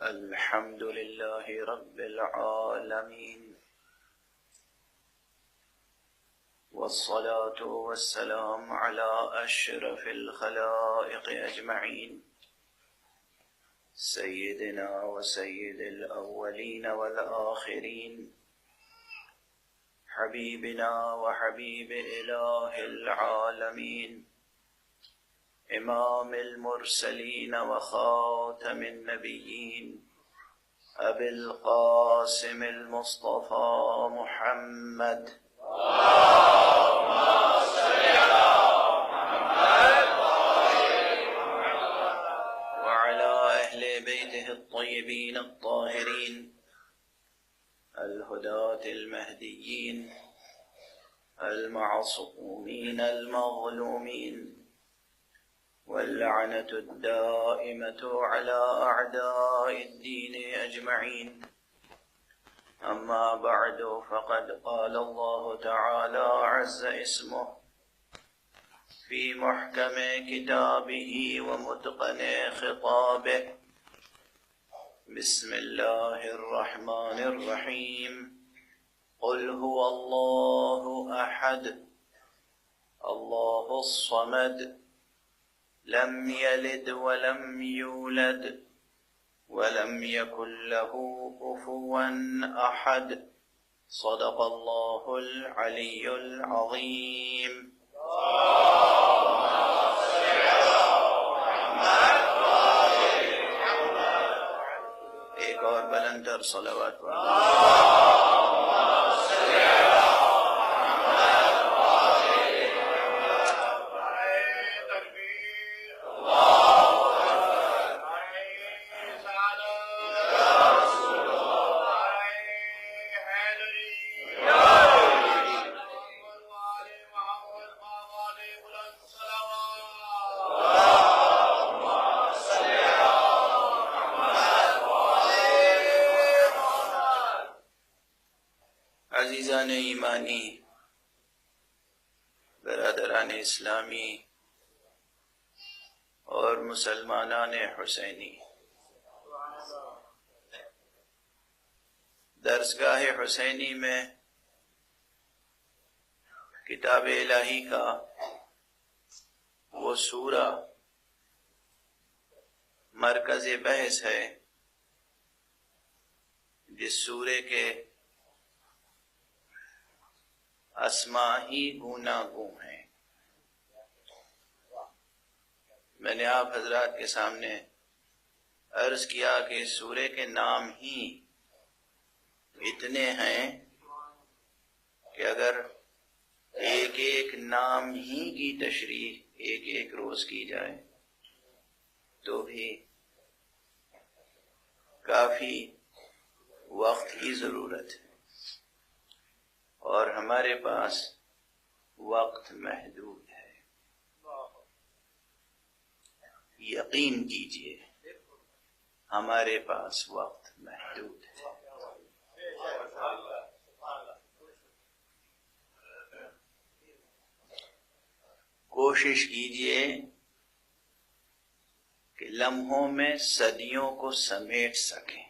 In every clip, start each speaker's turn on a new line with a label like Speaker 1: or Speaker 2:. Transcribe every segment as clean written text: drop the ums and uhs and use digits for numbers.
Speaker 1: الحمد لله رب العالمين، والصلاة والسلام على أشرف الخلائق أجمعين، سيدنا وسيد الأولين والآخرين، حبيبنا وحبيب إله العالمين، إمام المرسلين وخاتم النبيين، أبي القاسم المصطفى محمد، اللهم صل على محمد وعلى أهل بيته الطيبين الطاهرين الهداة المهديين المعصومين المظلومين، واللعنة الدائمة على أعداء الدين أجمعين. أما بعد، فقد قال الله تعالى عز اسمه في محكم كتابه ومتقن خطابه: بسم الله الرحمن الرحيم. قل هو الله أحد الله الصمد لم يلد ولم يولد ولم يكن له كفوا أحد. صدق الله العلي العظيم. ایک اور بلند تر صلوات عزیزان ایمانی، برادران اسلامی اور مسلمانان حسینی، درسگاہ حسینی میں کتاب الہی کا وہ سورہ مرکز بحث ہے جس سورے کے اسماء ہی گوناگوں ہیں۔ میں نے آپ حضرات کے سامنے عرض کیا کہ سورے کے نام ہی اتنے ہیں کہ اگر ایک ایک نام ہی کی تشریح ایک ایک روز کی جائے تو بھی کافی وقت کی ضرورت ہے، اور ہمارے پاس وقت محدود ہے۔ یقین کیجئے ہمارے پاس وقت محدود ہے۔ کوشش کیجئے کہ لمحوں میں صدیوں کو سمیٹ سکیں۔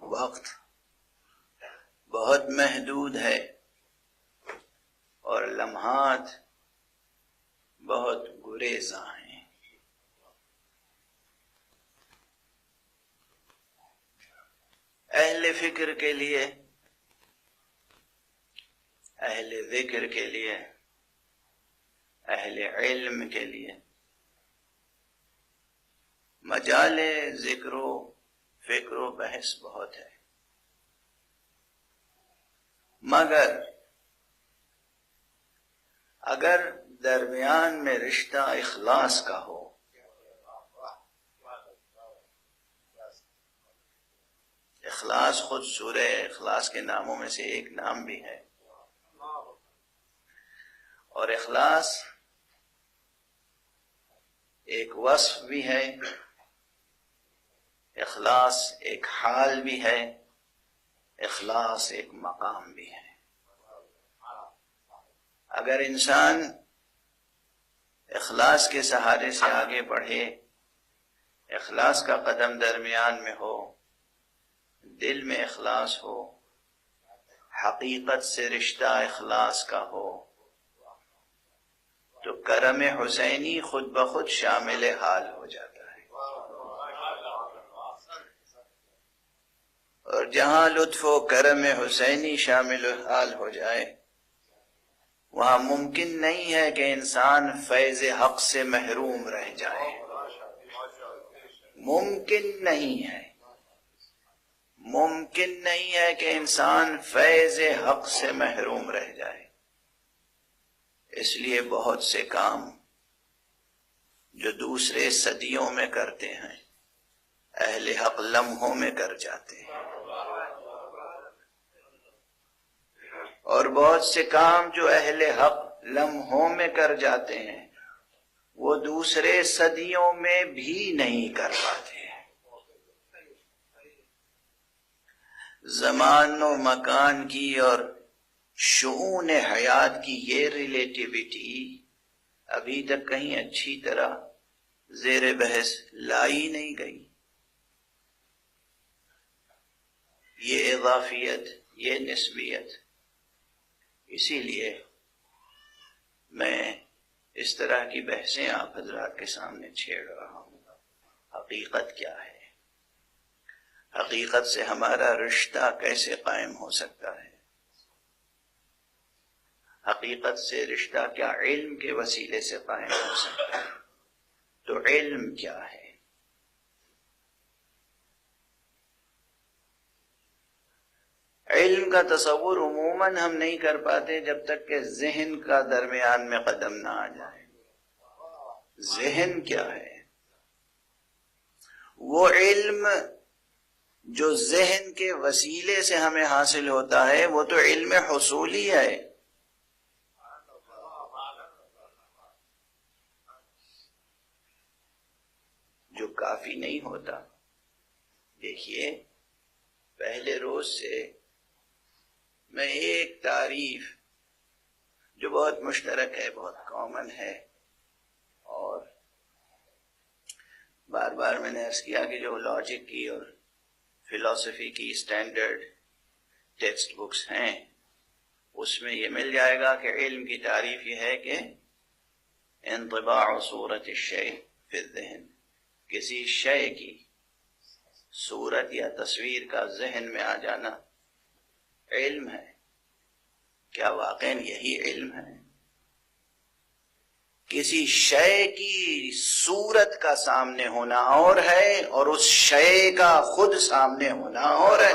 Speaker 1: وقت بہت محدود ہے اور لمحات بہت گریزاں ہیں۔ اہل فکر کے لیے، اہل ذکر کے لیے، اہل علم کے لیے مجال ذکر و فکر و بحث بہت ہے، مگر اگر درمیان میں رشتہ اخلاص کا ہو، اخلاص خود سورہ اخلاص کے ناموں میں سے ایک نام بھی ہے، اور اخلاص ایک وصف بھی ہے، اخلاص ایک حال بھی ہے، اخلاص ایک مقام بھی ہے۔ اگر انسان اخلاص کے سہارے سے آگے بڑھے، اخلاص کا قدم درمیان میں ہو، دل میں اخلاص ہو، حقیقت سے رشتہ اخلاص کا ہو، تو کرم حسینی خود بخود شامل حال ہو جاتا ہے۔ اور جہاں لطف و کرم حسینی شامل حال ہو جائے، وہاں ممکن نہیں ہے کہ انسان فیض حق سے محروم رہ جائے، ممکن نہیں ہے، ممکن نہیں ہے کہ انسان فیض حق سے محروم رہ جائے۔ اس لیے بہت سے کام جو دوسرے صدیوں میں کرتے ہیں، اہل حق لمحوں میں کر جاتے ہیں، اور بہت سے کام جو اہل حق لمحوں میں کر جاتے ہیں، وہ دوسرے صدیوں میں بھی نہیں کر پاتے۔ زمان و مکان کی اور شؤون حیات کی یہ ریلیٹیوٹی ابھی تک کہیں اچھی طرح زیر بحث لائی نہیں گئی۔ یہ اضافیت، یہ نسبیت، اسی لیے میں اس طرح کی بحثیں آپ حضرات کے سامنے چھیڑ رہا ہوں۔ حقیقت کیا ہے؟ حقیقت سے ہمارا رشتہ کیسے قائم ہو سکتا ہے؟ حقیقت سے رشتہ کیا علم کے وسیلے سے قائم ہو سکتا ہے؟ تو علم کیا ہے؟ علم کا تصور عموماً ہم نہیں کر پاتے جب تک کہ ذہن کا درمیان میں قدم نہ آ جائے۔ ذہن کیا ہے؟ وہ علم جو ذہن کے وسیلے سے ہمیں حاصل ہوتا ہے، وہ تو علم حصولی ہے۔ جو کافی نہیں ہوتا۔ دیکھیے، پہلے روز سے میں ایک تعریف جو بہت مشترک ہے، بہت کامن ہے، اور بار بار میں نے عرض کیا کہ جو لاجک کی اور فلسفی کی اسٹینڈرڈ ٹیکسٹ بکس ہیں، اس میں یہ مل جائے گا کہ علم کی تعریف یہ ہے کہ انطباع صورت الشیء فی الذہن، کسی شے کی صورت یا تصویر کا ذہن میں آ جانا علم ہے۔ کیا واقعاً یہی علم ہے؟ کسی شے کی صورت کا سامنے ہونا اور ہے، اور اس شے کا خود سامنے ہونا اور ہے۔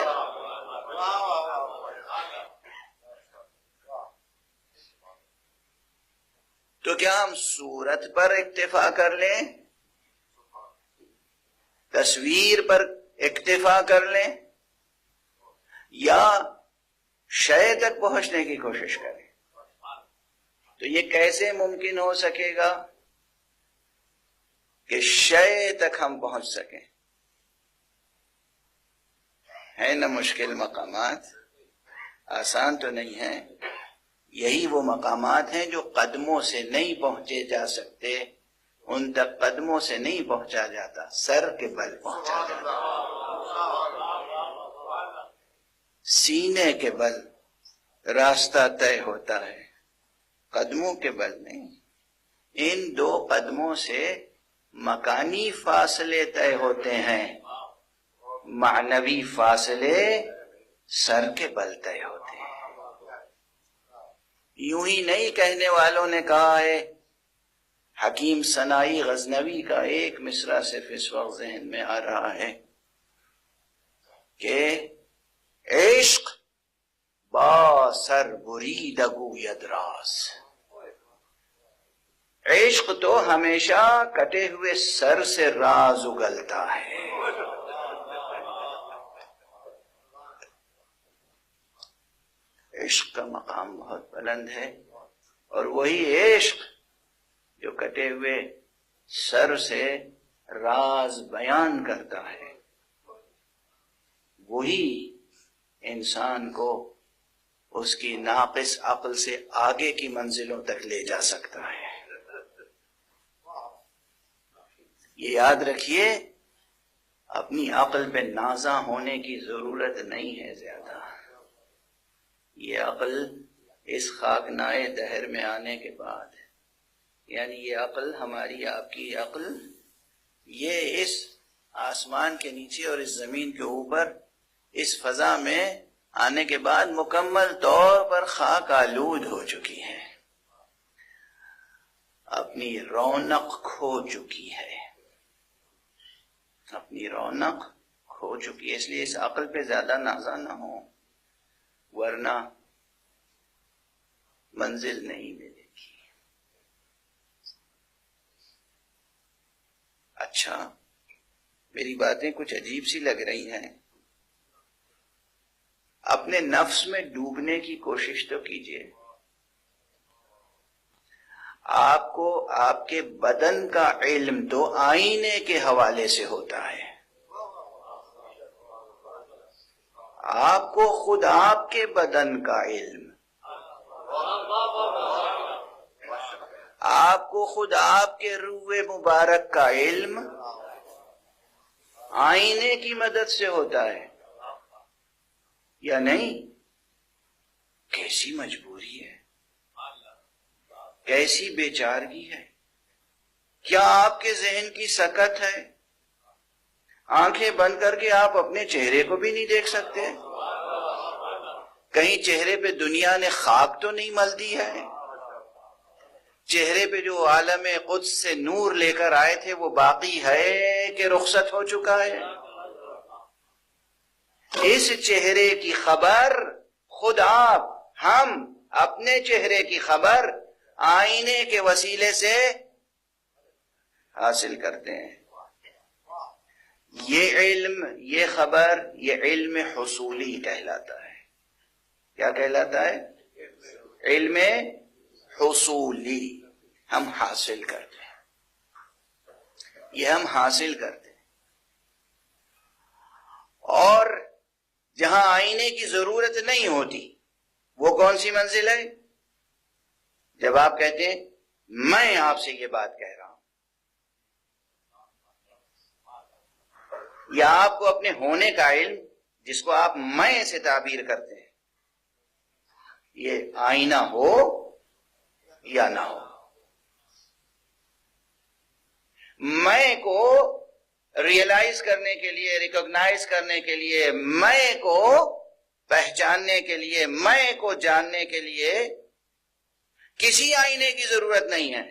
Speaker 1: تو کیا ہم صورت پر اکتفا کر لیں، تصویر پر اکتفا کر لیں، یا شے تک پہنچنے کی کوشش کریں؟ تو یہ کیسے ممکن ہو سکے گا کہ شے تک ہم پہنچ سکیں؟ ہے نا مشکل مقامات، آسان تو نہیں ہے۔ یہی وہ مقامات ہیں جو قدموں سے نہیں پہنچے جا سکتے، ان تک قدموں سے نہیں پہنچا جاتا، سر کے بل پہنچا جاتا، سینے کے بل راستہ طے ہوتا ہے، قدموں کے بل نہیں۔ ان دو قدموں سے مکانی فاصلے طے ہوتے ہیں، معنوی فاصلے سر کے بل طے ہوتے ہیں۔ یوں ہی نہیں کہنے والوں نے کہا ہے، حکیم سنائی غزنوی کا ایک مصرع صرف اس وقت ذہن میں آ رہا ہے کہ عشق با سر برید گوید راز۔ عشق تو ہمیشہ کٹے ہوئے سر سے راز اگلتا ہے۔ عشق کا مقام بہت بلند ہے، اور وہی عشق جو کٹے ہوئے سر سے راز بیان کرتا ہے، وہی انسان کو اس کی ناقص عقل سے آگے کی منزلوں تک لے جا سکتا ہے۔ یہ یاد رکھیے، اپنی عقل پہ نازاں ہونے کی ضرورت نہیں ہے زیادہ. یہ عقل اس خاکنائے دہر میں آنے کے بعد ہے. یعنی یہ عقل ہماری آپ کی عقل، یہ اس آسمان کے نیچے اور اس زمین کے اوپر اس فضا میں آنے کے بعد مکمل طور پر خاک آلود ہو چکی ہے، اپنی رونق کھو چکی ہے، اپنی رونق کھو چکی ہے. اس لیے اس عقل پہ زیادہ نازاں نہ ہو، ورنہ منزل نہیں ملے گی. اچھا، میری باتیں کچھ عجیب سی لگ رہی ہیں. اپنے نفس میں ڈوبنے کی کوشش تو کیجیے. آپ کو آپ کے بدن کا علم تو آئینے کے حوالے سے ہوتا ہے. آپ کو خود آپ کے بدن کا علم، آپ کو خود آپ کے روح مبارک کا علم آئینے کی مدد سے ہوتا ہے یا نہیں؟ کیسی مجبوری ہے، کیسی بیچارگی ہے. کیا آپ کے ذہن کی سکت ہے؟ آنکھیں بند کر کے آپ اپنے چہرے کو بھی نہیں دیکھ سکتے؟ کہیں چہرے پہ دنیا نے خاک تو نہیں مل دی ہے؟ چہرے پہ جو عالم قدس سے نور لے کر آئے تھے وہ باقی ہے کہ رخصت ہو چکا ہے؟ اس چہرے کی خبر خود آپ، ہم اپنے چہرے کی خبر آئینے کے وسیلے سے حاصل کرتے ہیں. یہ علم، یہ خبر، یہ علم حصولی کہلاتا ہے. کیا کہلاتا ہے؟ علم حصولی. ہم حاصل کرتے ہیں، یہ ہم حاصل کرتے ہیں. اور جہاں آئینے کی ضرورت نہیں ہوتی وہ کون سی منزل ہے؟ جب آپ کہتے ہیں میں آپ سے یہ بات کہہ رہا ہوں، یا آپ کو اپنے ہونے کا علم جس کو آپ میں سے تعبیر کرتے ہیں، یہ آئینہ ہو یا نہ ہو. میں کو ریئلائز کرنے کے لیے، ریکگنائز کرنے کے لیے، میں کو پہچاننے کے لیے، میں کو جاننے کے لیے کسی آئینے کی ضرورت نہیں ہے.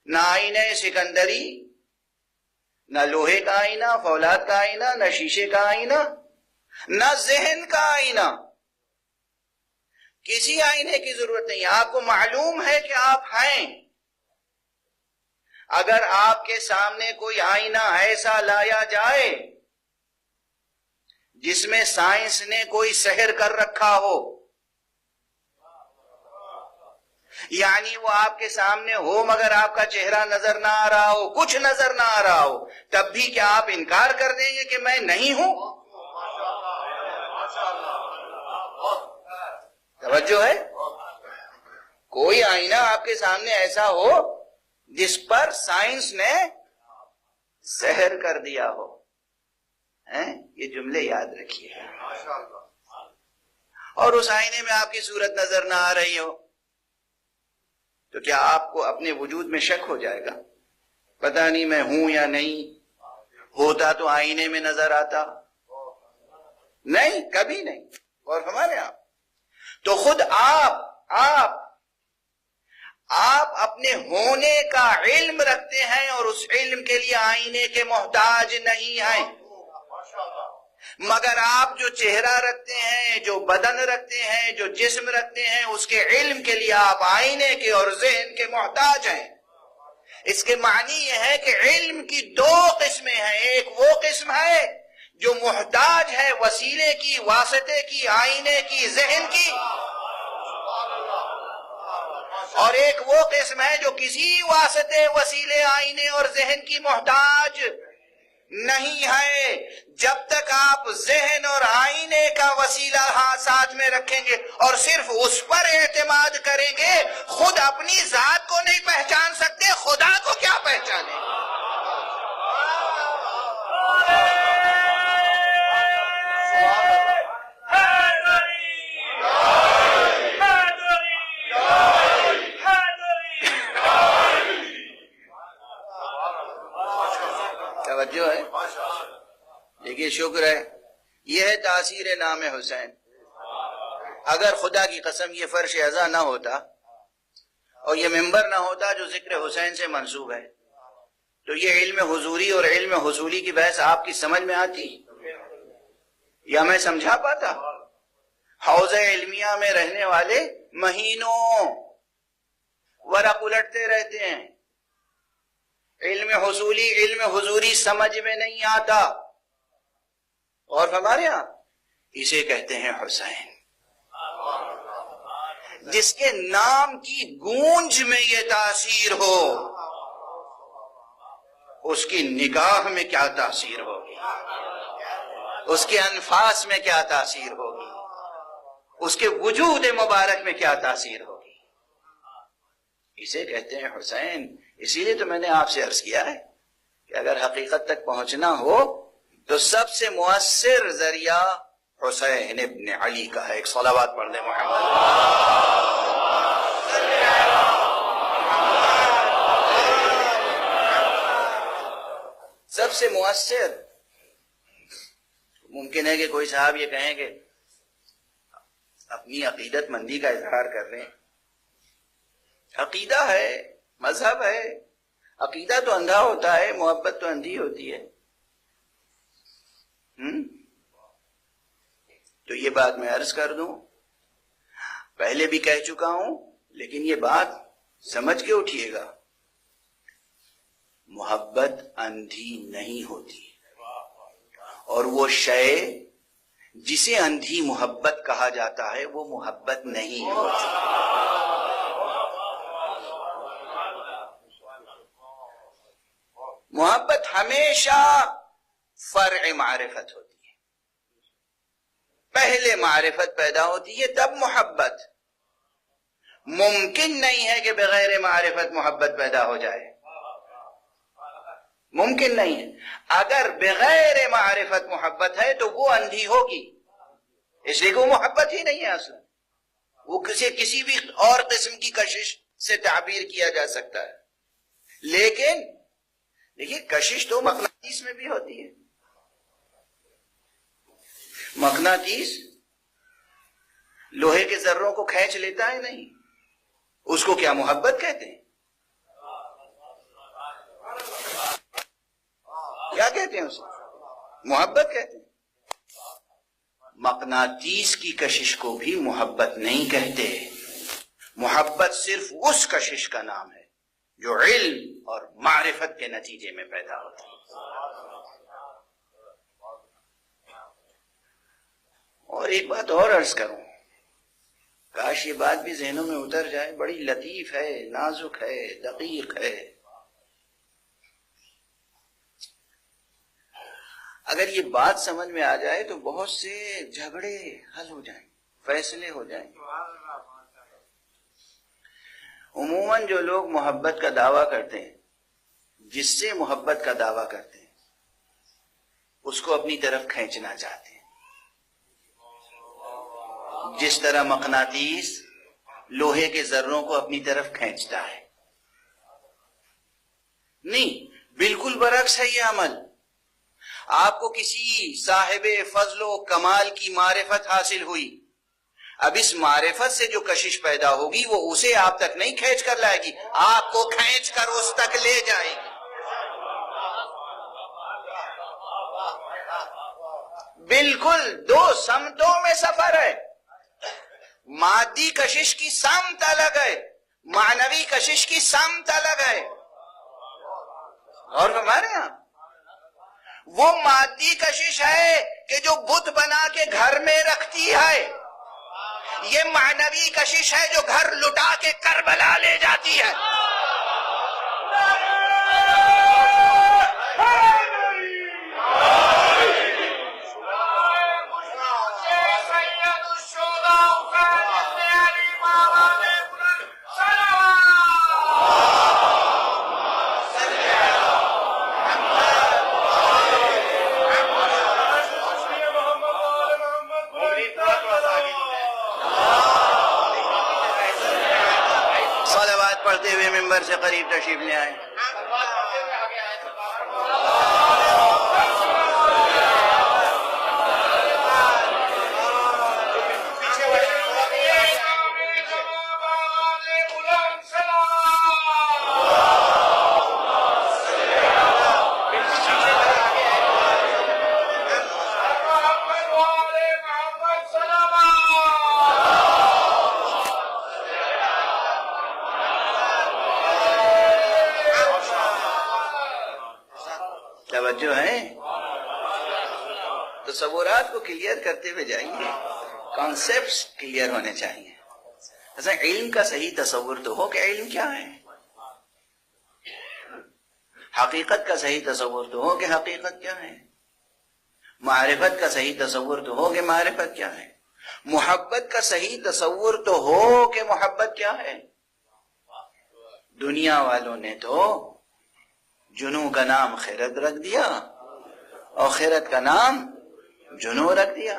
Speaker 1: نہ آئینہ سکندری، نہ لوہے کا آئینہ، فولاد کا آئینہ، نہ شیشے کا آئینہ، نہ ذہن کا آئینہ. کسی آئینے کی ضرورت نہیں. آپ کو معلوم ہے کہ آپ ہیں. اگر آپ کے سامنے کوئی آئینہ ایسا لایا جائے جس میں سائنس نے کوئی سحر کر رکھا ہو، یعنی وہ آپ کے سامنے ہو مگر آپ کا چہرہ نظر نہ آ رہا ہو، کچھ نظر نہ آ رہا ہو، تب بھی کیا آپ انکار کر دیں گے کہ میں نہیں ہوں؟ توجہ ہے؟ کوئی آئینہ آپ کے سامنے ایسا ہو جس پر سائنس نے سحر کر دیا ہو. یہ جملے یاد رکھیے. اور اس آئینے میں آپ کی صورت نظر نہ آ رہی ہو تو کیا آپ کو اپنے وجود میں شک ہو جائے گا؟ پتہ نہیں میں ہوں یا نہیں. ہوتا تو آئینے میں نظر آتا نہیں، کبھی نہیں. اور ہمارے آپ تو خود آپ اپنے ہونے کا علم رکھتے ہیں اور اس علم کے لیے آئینے کے محتاج نہیں ہیں. مگر آپ جو چہرہ رکھتے ہیں، جو بدن رکھتے ہیں، جو جسم رکھتے ہیں، اس کے علم کے لیے آپ آئینے کے اور ذہن کے محتاج ہیں. اس کے معنی یہ ہے کہ علم کی دو قسمیں ہیں. ایک وہ قسم ہے جو محتاج ہے وسیلے کی، واسطے کی، آئینے کی، ذہن کی، اور ایک وہ قسم ہے جو کسی واسطے، وسیلے، آئینے اور ذہن کی محتاج نہیں ہے. جب تک آپ ذہن اور آئینے کا وسیلہ ساتھ میں رکھیں گے اور صرف اس پر اعتماد کریں گے، خود اپنی ذات کو نہیں پہچان سکتے، خدا کو کیا پہچانیں؟ توجہ ہے؟ دیکھیے شکر ہے، یہ ہے تاثیر نام حسین۔ اگر خدا کی قسم یہ فرش ازا نہ ہوتا اور یہ ممبر نہ ہوتا جو ذکر حسین سے منسوب ہے، تو یہ علم حضوری اور علم حصولی کی بحث آپ کی سمجھ میں آتی یا میں سمجھا پاتا؟ حوضہ علمیہ میں رہنے والے مہینوں ورق الٹتے رہتے ہیں، علم حصولی علم حضوری سمجھ میں نہیں آتا، اور ہمارے یہاں اسے کہتے ہیں حسین، جس کے نام کی گونج میں یہ تاثیر ہو، اس کی نگاہ میں کیا تاثیر ہوگی، اس کے انفاس میں کیا تاثیر ہوگی، اس کے وجود مبارک میں کیا تاثیر ہوگی، اسے کہتے ہیں حسین۔ اسی لیے تو میں نے آپ سے عرض کیا ہے کہ اگر حقیقت تک پہنچنا ہو تو سب سے مؤثر ذریعہ حسین ابن علی کا ہے۔ ایک صلوات پڑھ دیں محمد۔ سب سے مؤثر۔ ممکن ہے کہ کوئی صاحب یہ کہیں کہ اپنی عقیدت مندی کا اظہار کر رہے ہیں، عقیدہ ہے، مذہب ہے، عقیدہ تو اندھا ہوتا ہے، محبت تو اندھی ہوتی ہے۔ تو یہ بات میں عرض کر دوں، پہلے بھی کہہ چکا ہوں، لیکن یہ بات سمجھ کے اٹھیے گا، محبت اندھی نہیں ہوتی، اور وہ شے جسے اندھی محبت کہا جاتا ہے وہ محبت نہیں ہوتی۔ محبت ہمیشہ فرع معرفت ہوتی ہے، پہلے معرفت پیدا ہوتی ہے تب محبت۔ ممکن نہیں ہے کہ بغیر معرفت محبت پیدا ہو جائے، ممکن نہیں ہے۔ اگر بغیر معرفت محبت ہے تو وہ اندھی ہوگی، اس لیے کہ وہ محبت ہی نہیں ہے اصلا، وہ کسی بھی اور قسم کی کشش سے تعبیر کیا جا سکتا ہے۔ لیکن دیکھیے کشش تو مقناطیس میں بھی ہوتی ہے، مقناطیس لوہے کے ذروں کو کھینچ لیتا ہے نہیں، اس کو کیا محبت کہتے ہیں؟ کیا کہتے ہیں اسے؟ محبت کہتے ہیں۔ مقناطیس کی کشش کو بھی محبت نہیں کہتے، محبت صرف اس کشش کا نام ہے جو علم اور معرفت کے نتیجے میں پیدا ہوتی ہے۔ اور ایک بات اور عرض کروں، کاش یہ بات بھی ذہنوں میں اتر جائے، بڑی لطیف ہے، نازک ہے، دقیق ہے۔ اگر یہ بات سمجھ میں آ جائے تو بہت سے جھگڑے حل ہو جائیں، فیصلے ہو جائیں۔ عموماً جو لوگ محبت کا دعویٰ کرتے ہیں، جس سے محبت کا دعویٰ کرتے ہیں، اس کو اپنی طرف کھینچنا چاہتے ہیں، جس طرح مقناطیس لوہے کے ذروں کو اپنی طرف کھینچتا ہے۔ نہیں، بالکل برعکس ہے یہ عمل۔ آپ کو کسی صاحب فضل و کمال کی معرفت حاصل ہوئی، اب اس معرفت سے جو کشش پیدا ہوگی وہ اسے آپ تک نہیں کھینچ کر لائے گی، آپ کو کھینچ کر اس تک لے جائے گی۔ بالکل دو سمتوں میں سفر ہے، مادی کشش کی سمت الگ ہے، معنوی کشش کی سمت الگ ہے۔ اور ہمارے یہاں وہ مادی کشش ہے کہ جو بت بنا کے گھر میں رکھتی ہے، یہ معنوی کشش ہے جو گھر لٹا کے کربلا لے جاتی ہے۔ پڑھتے ہوئے ممبر سے قریب تشریف لے آئے۔ توجہ ہے؟ تصورات کو کلیئر کرتے ہوئے جائیے، کانسیپٹس کلیئر ہونے چاہیے۔ ایسا علم کا صحیح تصور تو ہو کہ علم کیا ہے، حقیقت کا صحیح تصور تو ہو کہ حقیقت کیا ہے، معرفت کا صحیح تصور تو ہو کہ معرفت کیا ہے، محبت کا صحیح تصور تو ہو کہ محبت کیا ہے۔ دنیا والوں نے تو جنوں کا نام خیرت رکھ دیا اور خیرت کا نام جنوں رکھ دیا۔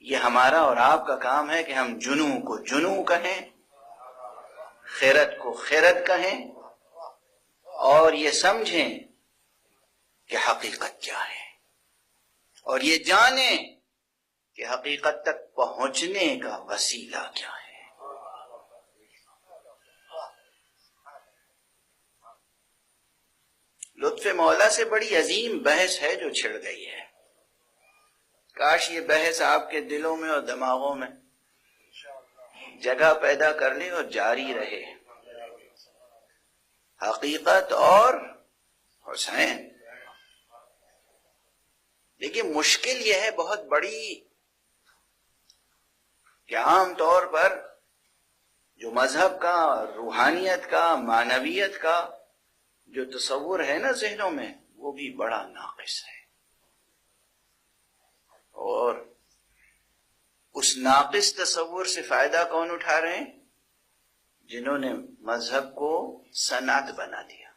Speaker 1: یہ ہمارا اور آپ کا کام ہے کہ ہم جنوں کو جنوں کہیں، خیرت کو خیرت کہیں، اور یہ سمجھیں کہ حقیقت کیا ہے، اور یہ جانیں کہ حقیقت تک پہنچنے کا وسیلہ کیا ہے۔ لطف مولا سے بڑی عظیم بحث ہے جو چھڑ گئی ہے، کاش یہ بحث آپ کے دلوں میں اور دماغوں میں جگہ پیدا کر لے اور جاری رہے۔ حقیقت اور حسین، دیکھیے مشکل یہ ہے بہت بڑی کہ عام طور پر جو مذہب کا، روحانیت کا، معنویت کا جو تصور ہے نا ذہنوں میں، وہ بھی بڑا ناقص ہے، اور اس ناقص تصور سے فائدہ کون اٹھا رہے ہیں؟ جنہوں نے مذہب کو صنعت بنا دیا،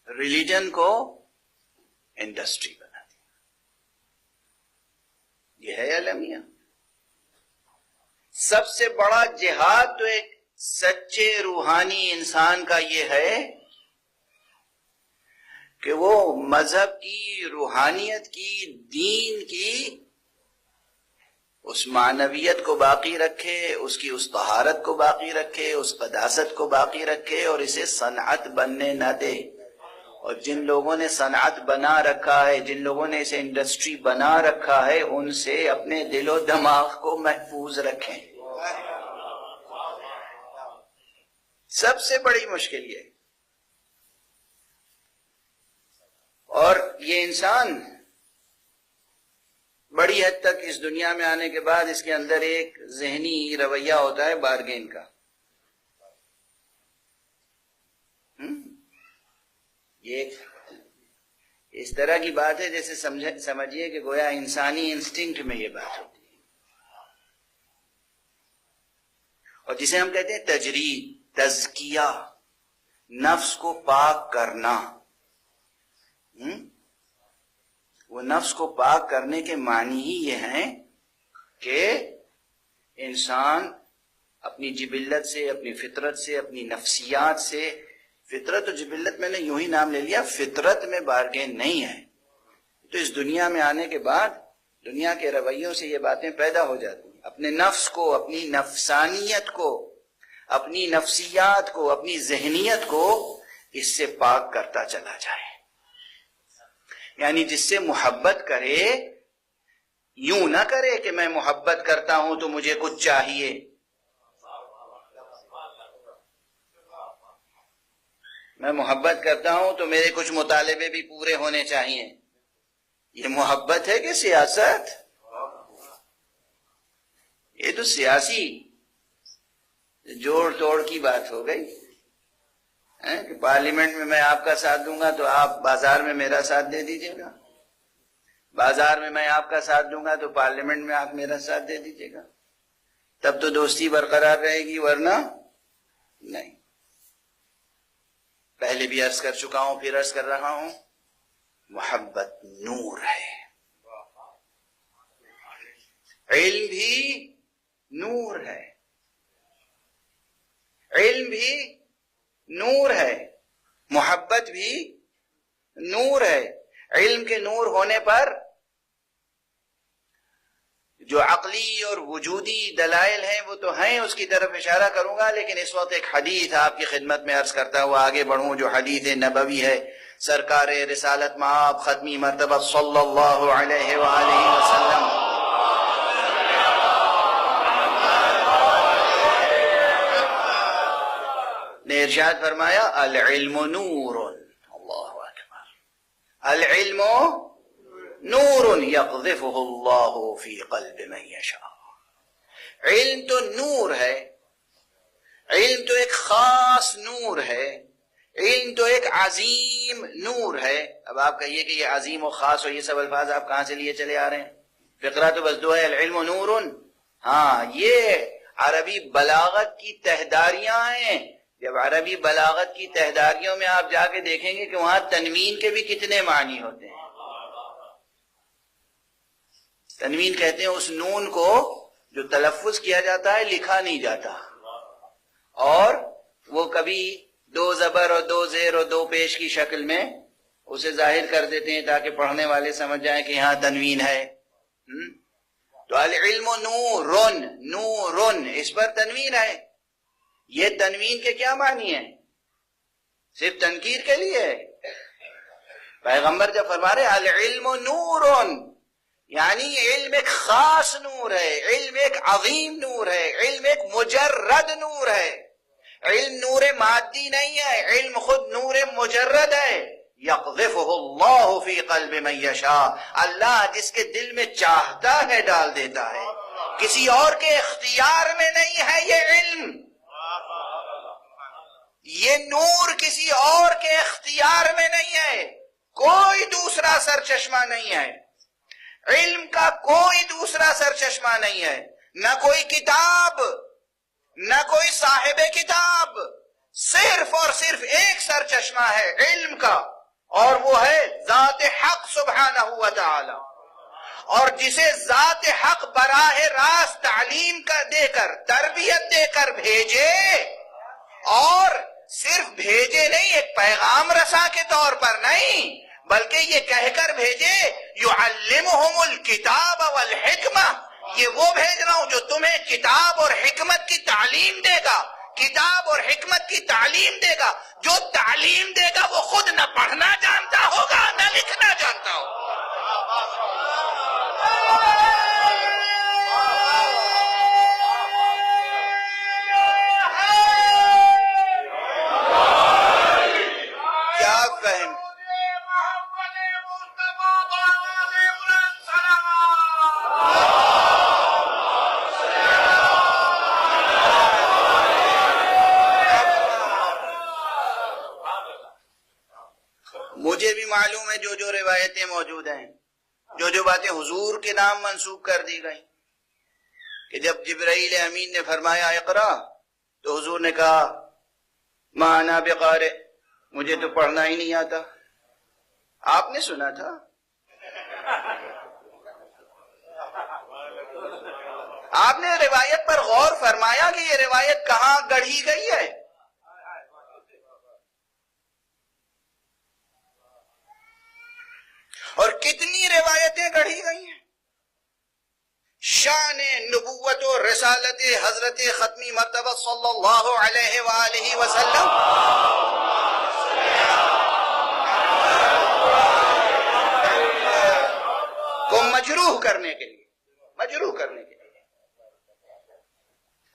Speaker 1: ریلیجن کو انڈسٹری بنا دیا۔ یہ ہے المیہ۔ سب سے بڑا جہاد تو ایک سچے روحانی انسان کا یہ ہے کہ وہ مذہب کی، روحانیت کی، دین کی اس معنویت کو باقی رکھے، اس کی اس طہارت کو باقی رکھے، اس قداست کو باقی رکھے، اور اسے صنعت بننے نہ دے۔ اور جن لوگوں نے صنعت بنا رکھا ہے، جن لوگوں نے اسے انڈسٹری بنا رکھا ہے، ان سے اپنے دل و دماغ کو محفوظ رکھیں۔ سب سے بڑی مشکل یہ، اور یہ انسان بڑی حد تک اس دنیا میں آنے کے بعد اس کے اندر ایک ذہنی رویہ ہوتا ہے بارگین کا۔ یہ ایک اس طرح کی بات ہے جیسے سمجھیے کہ گویا انسانی انسٹنکٹ میں یہ بات ہوتی ہے، اور جسے ہم کہتے ہیں تجرید، تزکیہ، نفس کو پاک کرنا۔ وہ نفس کو پاک کرنے کے معنی ہی یہ ہیں کہ انسان اپنی جبلت سے، اپنی فطرت سے، اپنی نفسیات سے، فطرت و جبلت میں نے یوں ہی نام لے لیا، فطرت میں بارگین نہیں ہے۔ تو اس دنیا میں آنے کے بعد دنیا کے رویوں سے یہ باتیں پیدا ہو جاتی ہیں۔ اپنے نفس کو، اپنی نفسانیت کو، اپنی نفسیات کو، اپنی ذہنیت کو اس سے پاک کرتا چلا جائے۔ یعنی جس سے محبت کرے، یوں نہ کرے کہ میں محبت کرتا ہوں تو مجھے کچھ چاہیے، میں محبت کرتا ہوں تو میرے کچھ مطالبے بھی پورے ہونے چاہیے۔ یہ محبت ہے کہ سیاست؟ یہ تو سیاسی جوڑ توڑ کی بات ہو گئی کہ پارلیمنٹ میں میں آپ کا ساتھ دوں گا تو آپ بازار میں میرا ساتھ دے دیجئے گا، بازار میں میں آپ کا ساتھ دوں گا تو پارلیمنٹ میں آپ میرا ساتھ دے دیجئے گا، تب تو دوستی برقرار رہے گی، ورنہ نہیں۔ پہلے بھی عرض کر چکا ہوں، پھر عرض کر رہا ہوں، محبت نور ہے، علم بھی نور ہے، علم بھی نور ہے، محبت بھی نور ہے۔ علم کے نور ہونے پر جو عقلی اور وجودی دلائل ہیں وہ تو ہیں، اس کی طرف اشارہ کروں گا، لیکن اس وقت ایک حدیث آپ کی خدمت میں عرض کرتا ہوا آگے بڑھوں، جو حدیث نبوی ہے سرکار رسالت مآب ختمی مرتبہ صلی اللہ علیہ وآلہ وسلم نے ارشاد فرمایا، العلم نور، العلم نور یقذفہ اللہ فی قلب من یشاء. علم تو نور ہے، علم تو ایک خاص نور ہے، علم تو ایک عظیم نور ہے. اب آپ کہیے کہ یہ عظیم و خاص اور یہ سب الفاظ آپ کہاں سے لیے چلے آ رہے ہیں؟ فقرہ تو بس دو ہے، العلم نور. ہاں، یہ عربی بلاغت کی تہداریاں ہیں. جب عربی بلاغت کی تہداریوں میں آپ جا کے دیکھیں گے کہ وہاں تنوین کے بھی کتنے معنی ہوتے ہیں. تنوین کہتے ہیں اس نون کو جو تلفظ کیا جاتا ہے لکھا نہیں جاتا، اور وہ کبھی دو زبر اور دو زیر اور دو پیش کی شکل میں اسے ظاہر کر دیتے ہیں تاکہ پڑھنے والے سمجھ جائیں کہ یہاں تنوین ہے. تو العلم نورن، نورن اس پر تنوین ہے. یہ تنوین کے کیا معنی ہیں؟ صرف تنکیر کے لیے ہے. پیغمبر جب فرما رہے العلم نورن، یعنی علم ایک خاص نور ہے، علم ایک عظیم نور ہے، علم ایک مجرد نور ہے. علم نور مادی نہیں ہے، علم خود نور مجرد ہے. یقذفہ اللہ فی قلب من یشاء، اللہ جس کے دل میں چاہتا ہے ڈال دیتا ہے، کسی اور کے اختیار میں نہیں ہے. یہ علم، یہ نور کسی اور کے اختیار میں نہیں ہے، کوئی دوسرا سرچشمہ نہیں ہے. علم کا کوئی دوسرا سرچشمہ نہیں ہے، نہ کوئی کتاب، نہ کوئی صاحب کتاب. صرف اور صرف ایک سرچشمہ ہے علم کا، اور وہ ہے ذات حق سبحانہ و تعالی. اور جسے ذات حق براہ راست تعلیم کا دے کر، تربیت دے کر بھیجے، اور صرف بھیجے نہیں، ایک پیغام رساں کے طور پر نہیں، بلکہ یہ کہہ کر بھیجے یعلمہم الکتاب والحکمہ، یہ وہ بھیج رہا ہوں جو تمہیں کتاب اور حکمت کی تعلیم دے گا. کتاب اور حکمت کی تعلیم دے گا. جو تعلیم دے گا وہ خود نہ پڑھنا جانتا ہوگا نہ لکھنا جانتا ہوگا. کیا فہم؟ مجھے بھی معلوم ہے جو روایتیں موجود ہیں، جو باتیں حضور کے نام منسوب کر دی گئیں، کہ جب جبرائیل امین نے فرمایا اقرا، تو حضور نے کہا ما انا بقارئ، مجھے تو پڑھنا ہی نہیں آتا. آپ نے سنا تھا؟ آپ نے روایت پر غور فرمایا کہ یہ روایت کہاں گڑھی گئی ہے؟ اور کتنی روایتیں گڑھی گئی ہیں. شان نبوت و رسالت حضرت ختمی مرتبہ صلی اللہ علیہ وآلہ وسلم کو مجروح کرنے کے لیے، مجروح کرنے کے لیے.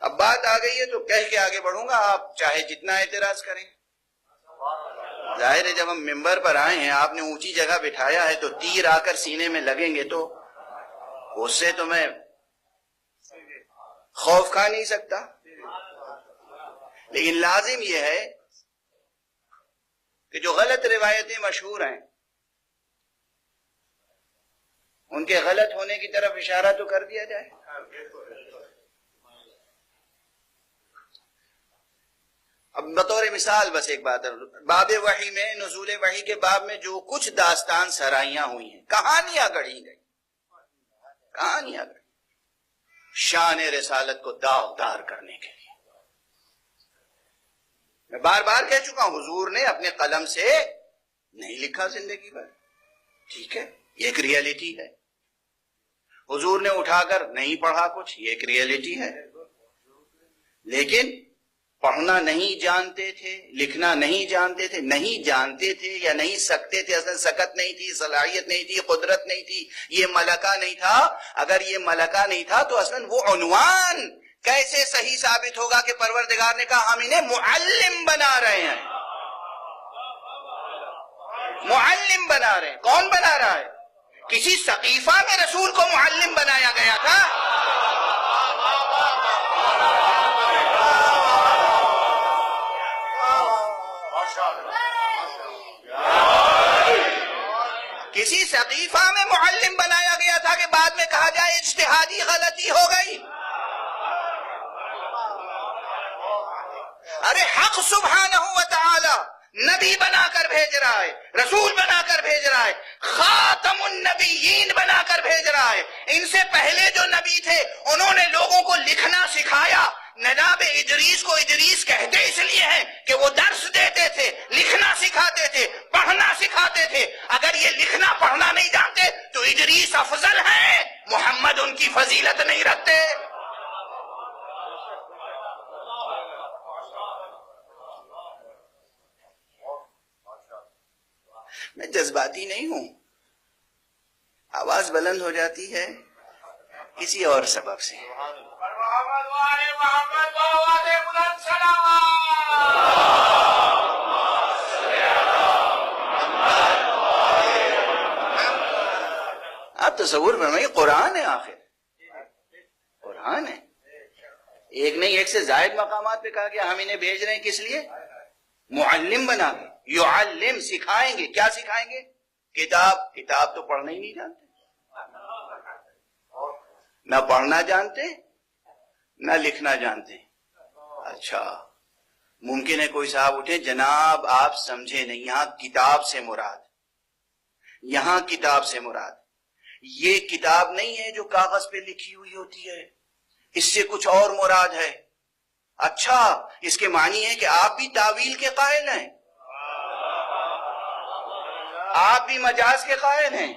Speaker 1: اب بات آ گئی ہے تو کہہ کے آگے بڑھوں گا، آپ چاہے جتنا اعتراض کریں. ظاہر ہے جب ہم ممبر پر آئے ہیں، آپ نے اونچی جگہ بٹھایا ہے، تو تیر آ کر سینے میں لگیں گے تو اس سے تو میں خوف کھا نہیں سکتا. لیکن لازم یہ ہے کہ جو غلط روایتیں مشہور ہیں ان کے غلط ہونے کی طرف اشارہ تو کر دیا جائے. اب بطور مثال بس ایک بات ہے، باب وحی میں، نزول وحی کے باب میں جو کچھ داستان سرائیاں ہوئی ہیں، کہانیاں گڑھی گئی، کہانیاں گڑھی شان رسالت کو داغدار کرنے کے لیے. میں بار بار کہہ چکا ہوں، حضور نے اپنے قلم سے نہیں لکھا زندگی بھر، ٹھیک ہے، یہ ایک ریئلٹی ہے. حضور نے اٹھا کر نہیں پڑھا کچھ، یہ ایک ریئلٹی ہے. لیکن پڑھنا نہیں جانتے تھے، لکھنا نہیں جانتے تھے، نہیں جانتے تھے یا نہیں سکتے تھے، اصلا سکت نہیں تھی، صلاحیت نہیں تھی، قدرت نہیں تھی، یہ ملکہ نہیں تھا. اگر یہ ملکہ نہیں تھا تو اصلا وہ عنوان کیسے صحیح ثابت ہوگا کہ پروردگار نے کہا ہم انہیں معلم بنا رہے ہیں. معلم بنا رہے ہیں. کون بنا رہا ہے؟ کسی سقیفہ میں رسول کو معلم بنایا گیا تھا؟ کسی سقیفہ میں معلم بنایا گیا تھا کہ بعد میں کہا جائے اجتہادی غلطی ہو گئی؟ ارے حق سبحانہ و تعالی نبی بنا کر بھیج رہا ہے، رسول بنا کر بھیج رہا ہے، خاتم النبیین بنا کر بھیج رہا ہے. ان سے پہلے جو نبی تھے انہوں نے لوگوں کو لکھنا سکھایا. جناب ادریس کو ادریس کہتے اس لیے ہیں کہ وہ درس دیتے تھے، لکھنا سکھاتے تھے، پڑھنا سکھاتے تھے. اگر یہ لکھنا پڑھنا نہیں جانتے تو ادریس افضل ہیں، محمد ان کی فضیلت نہیں رکھتے. میں جذباتی نہیں ہوں، آواز بلند ہو جاتی ہے کسی اور سبب سے. آپ تصور فرمائیے، قرآن ہے، آخر قرآن ہے. ایک نہیں ایک سے زائد مقامات پہ کہا گیا ہم انہیں بھیج رہے ہیں کس لیے؟ معلم بنا کے. یعلم سکھائیں گے. کیا سکھائیں گے؟ کتاب تو پڑھنا ہی نہیں جانتے، نہ پڑھنا جانتے نہ لکھنا جانتے. اچھا ممکن ہے کوئی صاحب اٹھے، جناب آپ سمجھے نہیں، یہاں کتاب سے مراد یہ کتاب نہیں ہے جو کاغذ پہ لکھی ہوئی ہوتی ہے، اس سے کچھ اور مراد ہے. اچھا اس کے معنی ہے کہ آپ بھی تاویل کے قائل ہیں، آپ بھی مجاز کے قائل ہیں.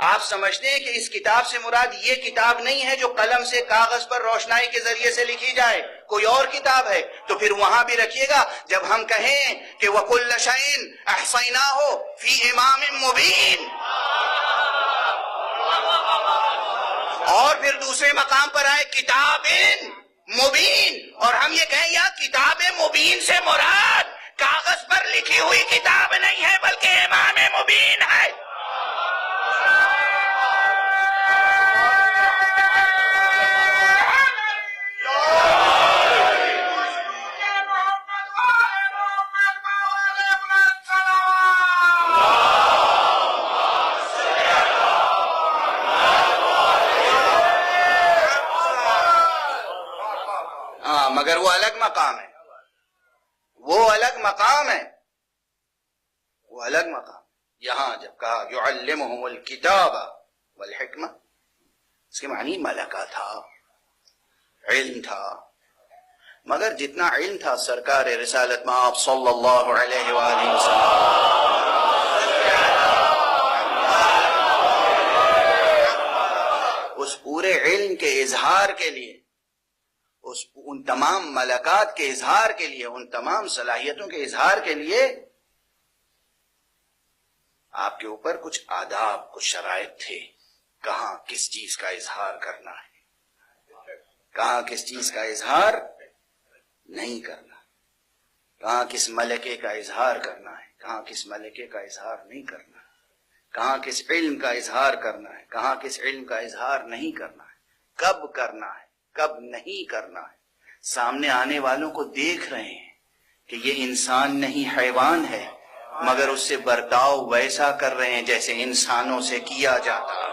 Speaker 1: آپ سمجھتے ہیں کہ اس کتاب سے مراد یہ کتاب نہیں ہے جو قلم سے کاغذ پر روشنائی کے ذریعے سے لکھی جائے، کوئی اور کتاب ہے. تو پھر وہاں بھی رکھیے گا جب ہم کہیں کہ وَكُلَّ شَيْءٍ أَحْصَيْنَاهُ فِي إِمَامٍ مُبِينٍ، اور پھر دوسرے مقام پر آئے کتاب مبین، اور ہم یہ کہیں یا کتاب مبین سے مراد کاغذ پر لکھی ہوئی کتاب نہیں ہے بلکہ امام مبین ہے. مگر وہ الگ مقام ہے، وہ الگ مقام. یہاں جب کہا یعلمہم الکتاب والحکمہ، اس کے معنی ملکہ تھا، علم تھا. مگر جتنا علم تھا سرکار رسالت مآب صلی اللہ علیہ وآلہ وسلم اس پورے علم کے اظہار کے لیے، ان تمام ملکات کے اظہار کے لیے، ان تمام صلاحیتوں کے اظہار کے لیے آپ کے اوپر کچھ آداب، کچھ شرائط تھے. کہاں کس چیز کا اظہار کرنا ہے، کہاں کس چیز کا اظہار نہیں کرنا، کہاں کس ملکے کا اظہار کرنا ہے، کہاں کس ملکے کا اظہار نہیں کرنا ہے، کہاں کس علم کا اظہار کرنا ہے، کہاں کس علم کا اظہار نہیں کرنا ہے، کب کرنا ہے، کب نہیں کرنا ہے. سامنے آنے والوں کو دیکھ رہے ہیں کہ یہ انسان نہیں حیوان ہے، مگر اس سے برتاؤ ویسا کر رہے ہیں جیسے انسانوں سے کیا جاتا ہے.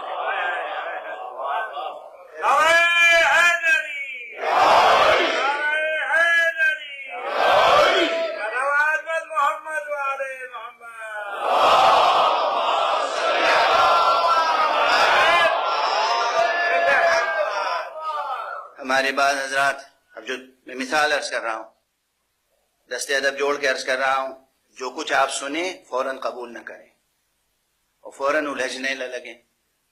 Speaker 1: ہمارے بعض حضرات، اب جو میں مثال عرض کر رہا ہوں، دست ادب جوڑ کے عرض کر رہا ہوں، جو کچھ آپ سنیں فوراً قبول نہ کریں اور فوراً الجھنے نہ لگیں.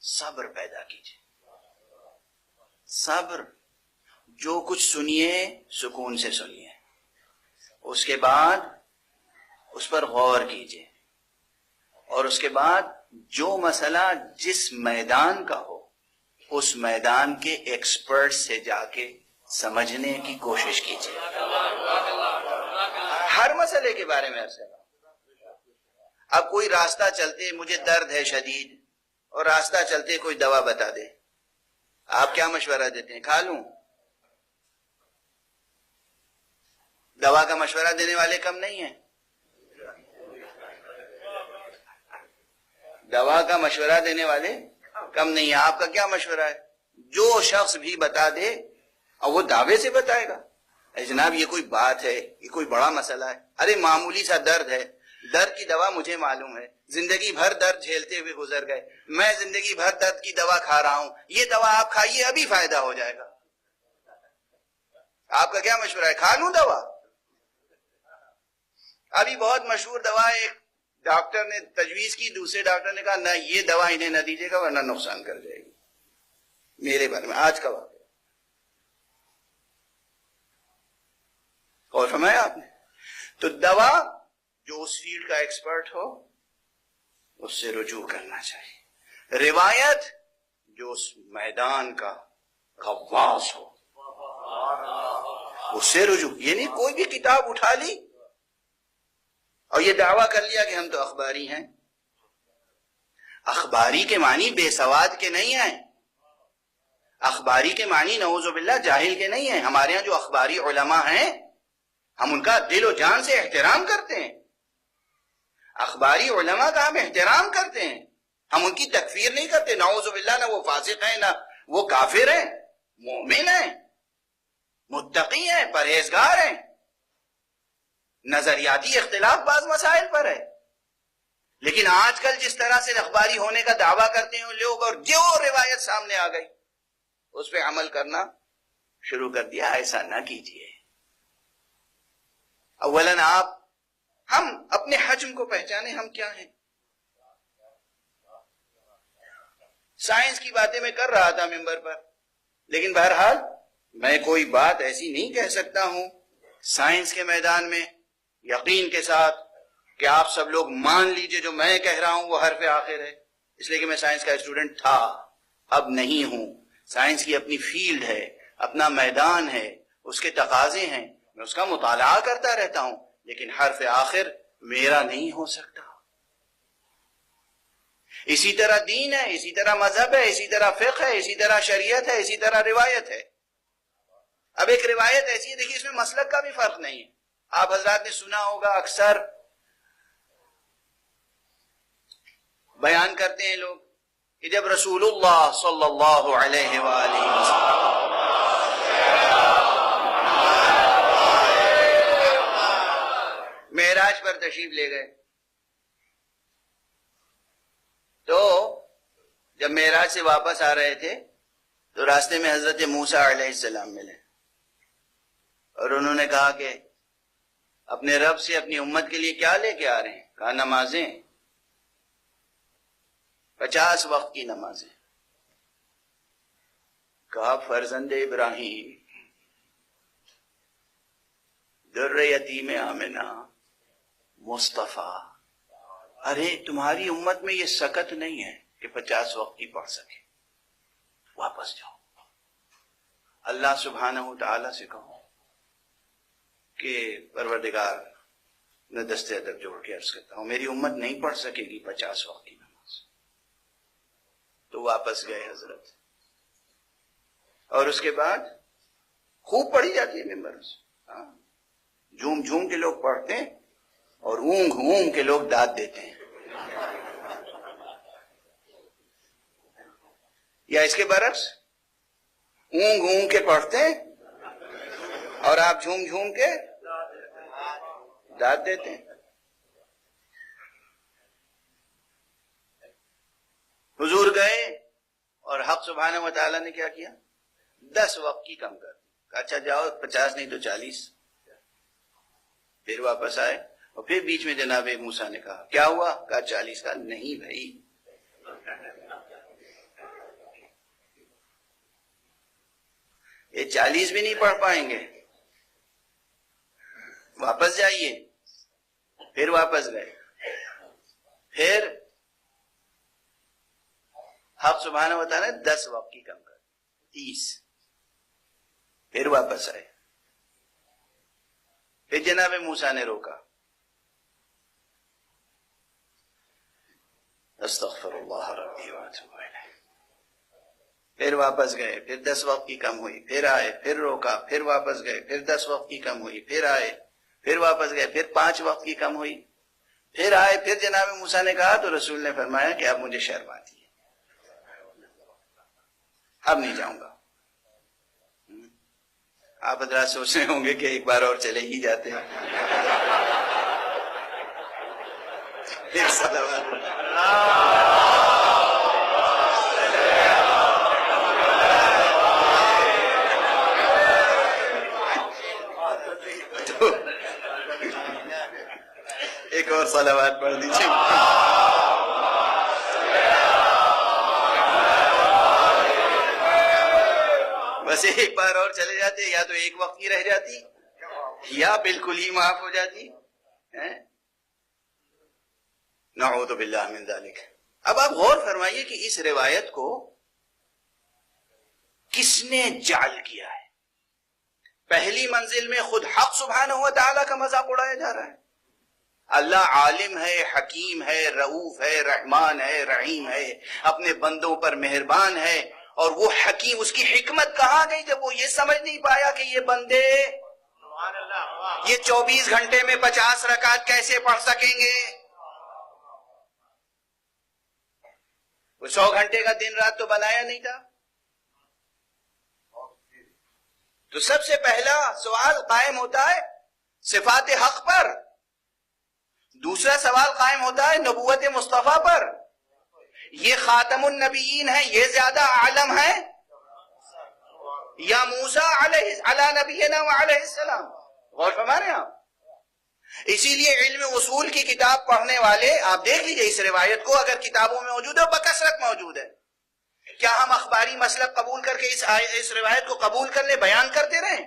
Speaker 1: صبر پیدا کیجیے، صبر. جو کچھ سنیے سکون سے سنیے، اس کے بعد اس پر غور کیجیے، اور اس کے بعد جو مسئلہ جس میدان کا ہو اس میدان کے ایکسپرٹ سے جا کے سمجھنے کی کوشش کیجیے. ہر مسئلے کے بارے میں عرض کر رہا ہوں. اب کوئی راستہ چلتے مجھے درد ہے شدید اور راستہ چلتے کوئی دوا بتا دے، آپ کیا مشورہ دیتے ہیں؟ کھا لوں؟ دوا کا مشورہ دینے والے کم نہیں ہیں، دوا کا مشورہ دینے والے کم نہیں ہیں۔ آپ کا کیا مشورہ ہے؟ جو شخص بھی بتا دے اور وہ دعوے سے بتائے گا، اے جناب یہ کوئی بات ہے، یہ کوئی بڑا مسئلہ ہے، ارے معمولی سا درد ہے، درد کی دوا مجھے معلوم ہے، زندگی بھر درد جھیلتے ہوئے گزر گئے، میں زندگی بھر درد کی دوا کھا رہا ہوں، یہ دوا آپ کھائیے ابھی فائدہ ہو جائے گا۔ آپ کا کیا مشورہ ہے؟ کھا لوں دوا؟ ابھی بہت مشہور دوا ہے، ایک ڈاکٹر نے تجویز کی، دوسرے ڈاکٹر نے کہا نہ یہ دوا انہیں نہ دیجیے گا ورنہ نقصان کر جائے گی۔ میرے بارے میں آج کا واقعہ اور فرمایا آپ نے۔ تو دوا جو اس فیلڈ کا ایکسپرٹ ہو اس سے رجوع کرنا چاہیے، روایت جو اس میدان کا غواص ہو اس سے رجوع، یہ نہیں کوئی بھی کتاب اٹھا لی اور یہ دعویٰ کر لیا کہ ہم تو اخباری ہیں۔ اخباری کے معنی بے سواد کے نہیں ہیں، اخباری کے معنی نعوذ باللہ جاہل کے نہیں ہیں۔ ہمارے ہاں جو اخباری علماء ہیں ہم ان کا دل و جان سے احترام کرتے ہیں، اخباری علماء کا ہم احترام کرتے ہیں، ہم ان کی تکفیر نہیں کرتے، نعوذ باللہ نہ وہ فاسق ہیں نہ وہ کافر ہیں، مومن ہیں، متقی ہیں، پرہیزگار ہیں، نظریاتی اختلاف بعض مسائل پر ہے، لیکن آج کل جس طرح سے اخباری ہونے کا دعویٰ کرتے ہیں لوگ اور جو روایت سامنے آ گئی اس پہ عمل کرنا شروع کر دیا۔ ایسا نہ کیجیے۔ اولاً ہم اپنے حجم کو پہچانے، ہم کیا ہیں۔ سائنس کی باتیں میں کر رہا تھا ممبر پر، لیکن بہرحال میں کوئی بات ایسی نہیں کہہ سکتا ہوں سائنس کے میدان میں یقین کے ساتھ کہ آپ سب لوگ مان لیجئے جو میں کہہ رہا ہوں وہ حرف آخر ہے، اس لیے کہ میں سائنس کا اسٹوڈنٹ تھا، اب نہیں ہوں۔ سائنس کی اپنی فیلڈ ہے، اپنا میدان ہے، اس کے تقاضے ہیں، میں اس کا مطالعہ کرتا رہتا ہوں، لیکن حرف آخر میرا نہیں ہو سکتا۔ اسی طرح دین ہے، اسی طرح مذہب ہے، اسی طرح فقہ ہے، اسی طرح شریعت ہے، اسی طرح روایت ہے۔ اب ایک روایت ایسی ہے، دیکھیے اس میں مسلک کا بھی فرق نہیں ہے۔ آپ حضرات نے سنا ہوگا اکثر بیان کرتے ہیں لوگ کہ جب رسول اللہ صلی اللہ علیہ وآلہ وسلم معراج پر تشریف لے گئے تو جب معراج سے واپس آ رہے تھے تو راستے میں حضرت موسیٰ علیہ السلام ملے اور انہوں نے کہا کہ اپنے رب سے اپنی امت کے لیے کیا لے کے آ رہے ہیں؟ کہا نمازیں، 50 وقت کی نمازیں۔ کہا فرزند ابراہیم، در یتیم آمنہ، مصطفیٰ، ارے تمہاری امت میں یہ سکت نہیں ہے کہ 50 وقت کی پڑھ سکے، واپس جاؤ۔ اللہ سبحانہ وتعالی سے کہو کہ پروردگار میں دستے ادب جوڑ کے عرض کرتا ہوں میری امت نہیں پڑھ سکے گی 50 وقت کی نماز۔ تو واپس گئے حضرت، اور اس کے بعد خوب پڑھی جاتی ہے ممبر سے، جھوم جھوم کے لوگ پڑھتے ہیں اور اونگ اونگ کے لوگ داد دیتے ہیں، یا اس کے برعکس اونگ اونگ کے پڑھتے ہیں اور آپ جھوم جھوم کے داد دیتے ہیں۔ حضور گئے اور حق سبحانہ وتعالی نے کیا کیا؟ 10 وقت کی کم کر دی، اچھا جاؤ 50 نہیں تو 40۔ پھر واپس آئے اور پھر بیچ میں جناب موسیٰ نے کہا کیا ہوا؟ کہا 40 کا نہیں بھائی، یہ 40 بھی نہیں پڑھ پائیں گے، واپس جائیے۔ پھر واپس گئے، پھر حق سبحانہ وتعالی نے 10 وقت کی کم کر 30۔ پھر واپس آئے، پھر جناب موسیٰ نے روکا، استغفر اللہ ربی واتوب الیہ. پھر واپس گئے، پھر 10 وقت کی کم ہوئی، پھر آئے، پھر روکا، پھر واپس گئے، پھر 10 وقت کی کم ہوئی، پھر آئے، پھر واپس گئے، پھر 5 وقت کی کم ہوئی، پھر آئے. پھر جناب موسیٰ نے کہا تو رسول نے فرمایا کہ اب مجھے شرم آتی ہے، اب نہیں جاؤں گا. آپ حضرات سوچ رہے ہوں گے کہ ایک بار اور چلے ہی جاتے ہیں. پھر صلوات تو ایک اور صلوات پڑھ دیجیے. بس ایک بار اور چلے جاتے، یا تو ایک وقت کی رہ جاتی یا بالکل ہی معاف ہو جاتی. نعوذ باللہ من ذالک. اب آپ غور فرمائیے کہ اس روایت کو کس نے جعل کیا ہے. پہلی منزل میں خود حق سبحانہ و تعالیٰ کا مذاق اڑایا جا رہا ہے. اللہ عالم ہے، حکیم ہے، رؤوف ہے، رحمان ہے، رحیم ہے، اپنے بندوں پر مہربان ہے. اور وہ حکیم، اس کی حکمت کہاں گئی جب وہ یہ سمجھ نہیں پایا کہ یہ بندے یہ 24 گھنٹے میں 50 رکعت کیسے پڑھ سکیں گے. وہ 100 گھنٹے کا دن رات تو بنایا نہیں تھا. تو سب سے پہلا سوال قائم ہوتا ہے صفات حق پر، دوسرا سوال قائم ہوتا ہے نبوت مصطفیٰ پر. یہ خاتم النبیین ہے، یہ زیادہ عالم ہے یا موسیٰ علی نبینا وعلیہ السلام. غور فرما رہے ہیں آپ. اسی لیے علم اصول کی کتاب پڑھنے والے آپ دیکھ لیجئے اس روایت کو، اگر کتابوں میں موجود ہے بکثرت موجود ہے. کیا ہم اخباری مسلک قبول کر کے اس روایت کو قبول کر لیں، بیان کرتے رہیں؟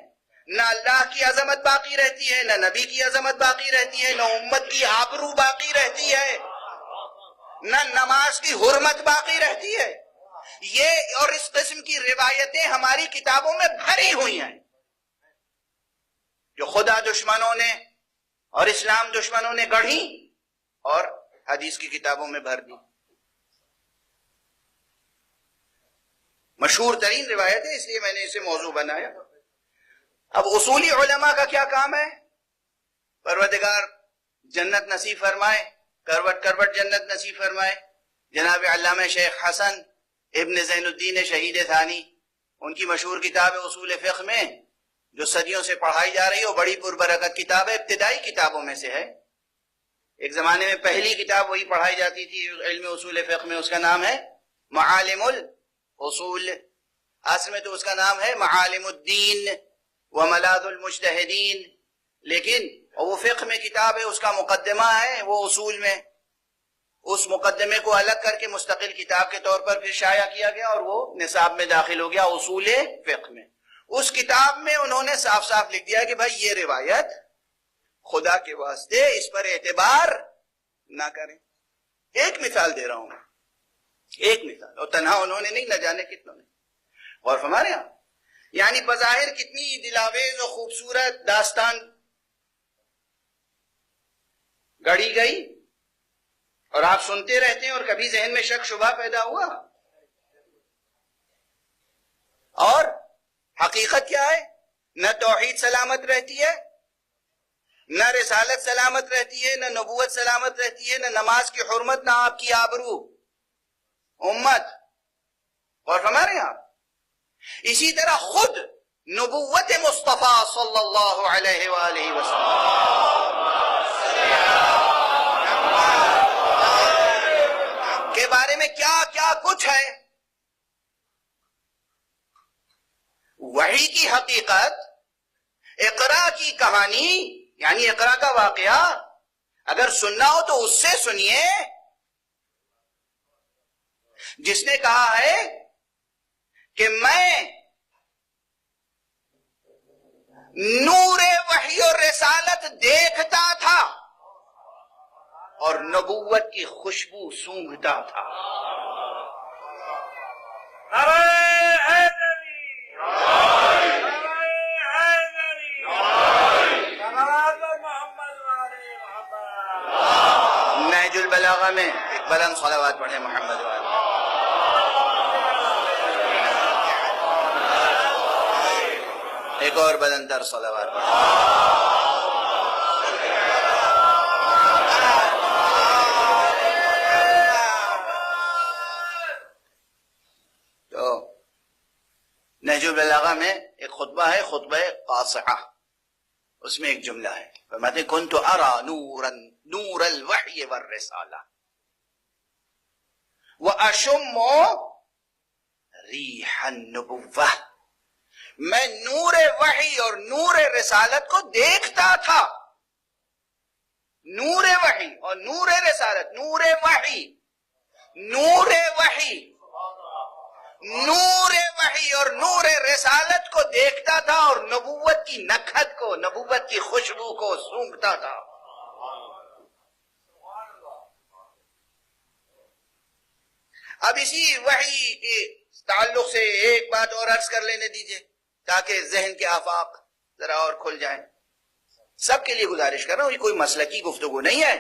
Speaker 1: نہ اللہ کی عظمت باقی رہتی ہے، نہ نبی کی عظمت باقی رہتی ہے، نہ امت کی آبرو باقی رہتی ہے، نہ نماز کی حرمت باقی رہتی ہے. یہ اور اس قسم کی روایتیں ہماری کتابوں میں بھری ہوئی ہیں جو خدا دشمنوں نے اور اسلام دشمنوں نے گڑھی اور حدیث کی کتابوں میں بھر دی. مشہور ترین روایت ہے، اس لیے میں نے اسے موضوع بنایا. اب اصولی علماء کا کیا کام ہے؟ پروردگار جنت نصیب فرمائے، کروٹ کروٹ جنت نصیب فرمائے. جناب علامہ شیخ حسن ابن زین الدین شہید ثانی، ان کی مشہور کتاب ہے اصول فقہ میں، جو صدیوں سے پڑھائی جا رہی ہے، وہ بڑی پربرکت کتاب ہے، ابتدائی کتابوں میں سے ہے. ایک زمانے میں پہلی کتاب وہی پڑھائی جاتی تھی علم اصول فقہ میں، اس کا نام ہے معالم الاصول. اصل میں تو اس کا نام ہے معالم الدین وملاذ المجتہدین، لیکن وہ فقہ میں کتاب ہے، اس کا مقدمہ ہے وہ اصول میں. اس مقدمے کو الگ کر کے مستقل کتاب کے طور پر پھر شائع کیا گیا اور وہ نصاب میں داخل ہو گیا اصول فقہ میں. اس کتاب میں انہوں نے صاف صاف لکھ دیا کہ بھائی یہ روایت خدا کے واسطے اس پر اعتبار نہ کریں. ایک مثال دے رہا ہوں میں، ایک مثال، اور تنہا انہوں نے نہیں، نہ جانے کتنوں نے. اور ہمارے یہاں یعنی بظاہر کتنی دلاویز اور خوبصورت داستان گڑھی گئی اور آپ سنتے رہتے ہیں اور کبھی ذہن میں شک شبہ پیدا ہوا. اور حقیقت کیا ہے؟ نہ توحید سلامت رہتی ہے، نہ رسالت سلامت رہتی ہے، نہ نبوت سلامت رہتی ہے، نہ نماز کی حرمت، نہ آپ کی آبرو امت. اور ہمارے یہاں اسی طرح خود نبوت مصطفیٰ صلی اللہ علیہ وآلہ وسلم کے بارے میں کیا کیا کچھ ہے. وحی کی حقیقت، اقرا کی کہانی، یعنی اقرا کا واقعہ اگر سننا ہو تو اس سے سنیے جس نے کہا ہے کہ میں نور وحی اور رسالت دیکھتا تھا اور نبوت کی خوشبو سونگھتا تھا. نہج البلاغہ میں بلند صلوات پڑھیں محمد والے. ایک اور بلند تر صلوات پڑھیں. نہج البلاغہ میں ایک خطبہ ہے، خطبہ قاصعہ، اس میں ایک جملہ ہے، فرماتے ہیں کنت ارى نورا نور الوحی والرسالہ واشم ریح النبوہ. میں نور وحی اور نور رسالت کو دیکھتا تھا. نور وحی اور نور رسالت، نور وحی، نور وحی، نور وحی اور نور رسالت کو دیکھتا تھا اور نبوت کی نکھت کو، نبوت کی خوشبو کو سونگھتا تھا. اب اسی وحی کے تعلق سے ایک بات اور عرض کر لینے دیجئے تاکہ ذہن کے آفاق ذرا اور کھل جائیں. سب کے لیے گزارش کر رہا ہوں، یہ کوئی مسلکی گفتگو نہیں ہے.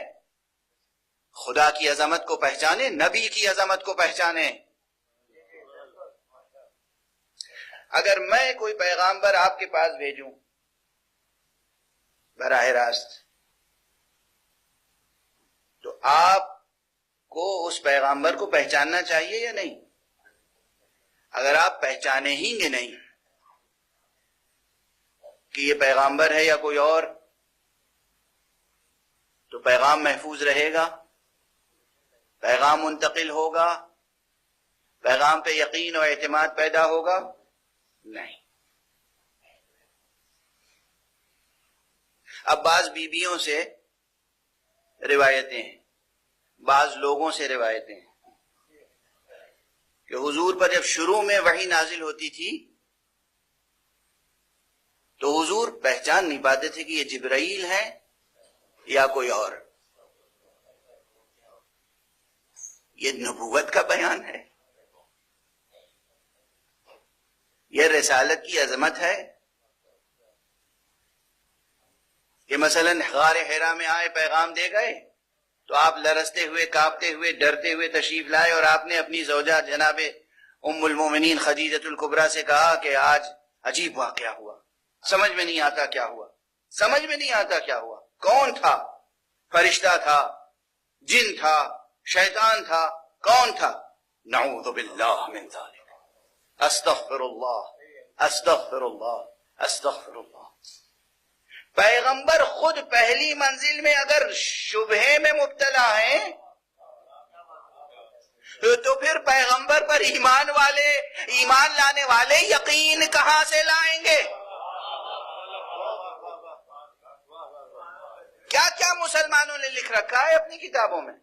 Speaker 1: خدا کی عظمت کو پہچانے، نبی کی عظمت کو پہچانے. اگر میں کوئی پیغامبر آپ کے پاس بھیجوں براہ راست تو آپ کو اس پیغامبر کو پہچاننا چاہیے یا نہیں؟ اگر آپ پہچانے ہی گے نہیں کہ یہ پیغامبر ہے یا کوئی اور تو پیغام محفوظ رہے گا، پیغام منتقل ہوگا، پیغام پہ یقین و اعتماد پیدا ہوگا؟ نہیں. اب بعض بیویوں سے روایتیں ہیں، بعض لوگوں سے روایتیں ہیں کہ حضور پر جب شروع میں وحی نازل ہوتی تھی تو حضور پہچان نہیں پاتے تھے کہ یہ جبرائیل ہے یا کوئی اور. یہ نبوت کا بیان ہے، یہ رسالت کی عظمت ہے. کہ مثلا غار حرا میں آئے، پیغام دے گئے تو آپ لرزتے ہوئے، کانپتے ہوئے، ڈرتے ہوئے تشریف لائے اور آپ نے اپنی زوجہ جناب ام المومنین خدیجۃ الکبریٰ سے کہا کہ آج عجیب واقعہ ہوا، سمجھ میں نہیں آتا کیا ہوا، سمجھ میں نہیں آتا کیا ہوا. کون تھا؟ فرشتہ تھا، جن تھا، شیطان تھا، کون تھا؟ نعوذ باللہ من ذلک، استغفر اللہ، استغفر اللہ، استغفر اللہ. پیغمبر خود پہلی منزل میں اگر شبہے میں مبتلا ہیں تو پھر پیغمبر پر ایمان لانے والے یقین کہاں سے لائیں گے؟ کیا کیا مسلمانوں نے لکھ رکھا ہے اپنی کتابوں میں.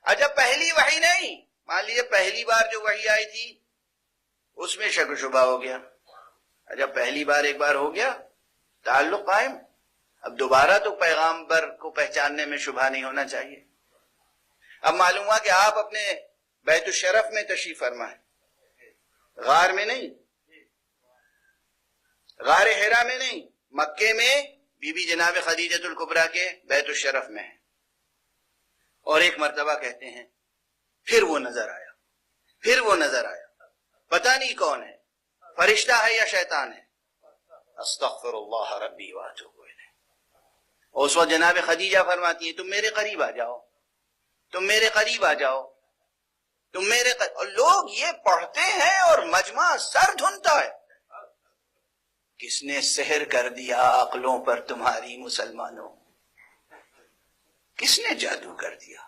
Speaker 1: جب پہلی وحی نہیں، مان لیجیے پہلی بار جو وحی آئی تھی اس میں شک و شبہ ہو گیا، جب پہلی بار ایک بار ہو گیا تعلق قائم، اب دوبارہ تو پیغامبر کو پہچاننے میں شبہ نہیں ہونا چاہیے. اب معلوم ہوا کہ آپ اپنے بیت الشرف میں تشریف فرما ہے، غار میں نہیں، غار حرا میں نہیں، مکے میں بی بی جناب خدیجۃ الکبریٰ کے بیت الشرف میں ہے. اور ایک مرتبہ کہتے ہیں پھر وہ نظر آیا، پھر وہ نظر آیا، پتہ نہیں کون ہے، فرشتہ ہے یا شیطان ہے. استغفر اللہ ربی واتوب الیہ. اور اس وقت جناب خدیجہ فرماتی ہیں تم میرے قریب آ جاؤ، تم میرے قریب آ جاؤ، تم میرے قریب. اور لوگ یہ پڑھتے ہیں اور مجمع سر دھنتا ہے. کس نے سحر کر دیا عقلوں پر تمہاری مسلمانوں؟ کس نے جادو کر دیا؟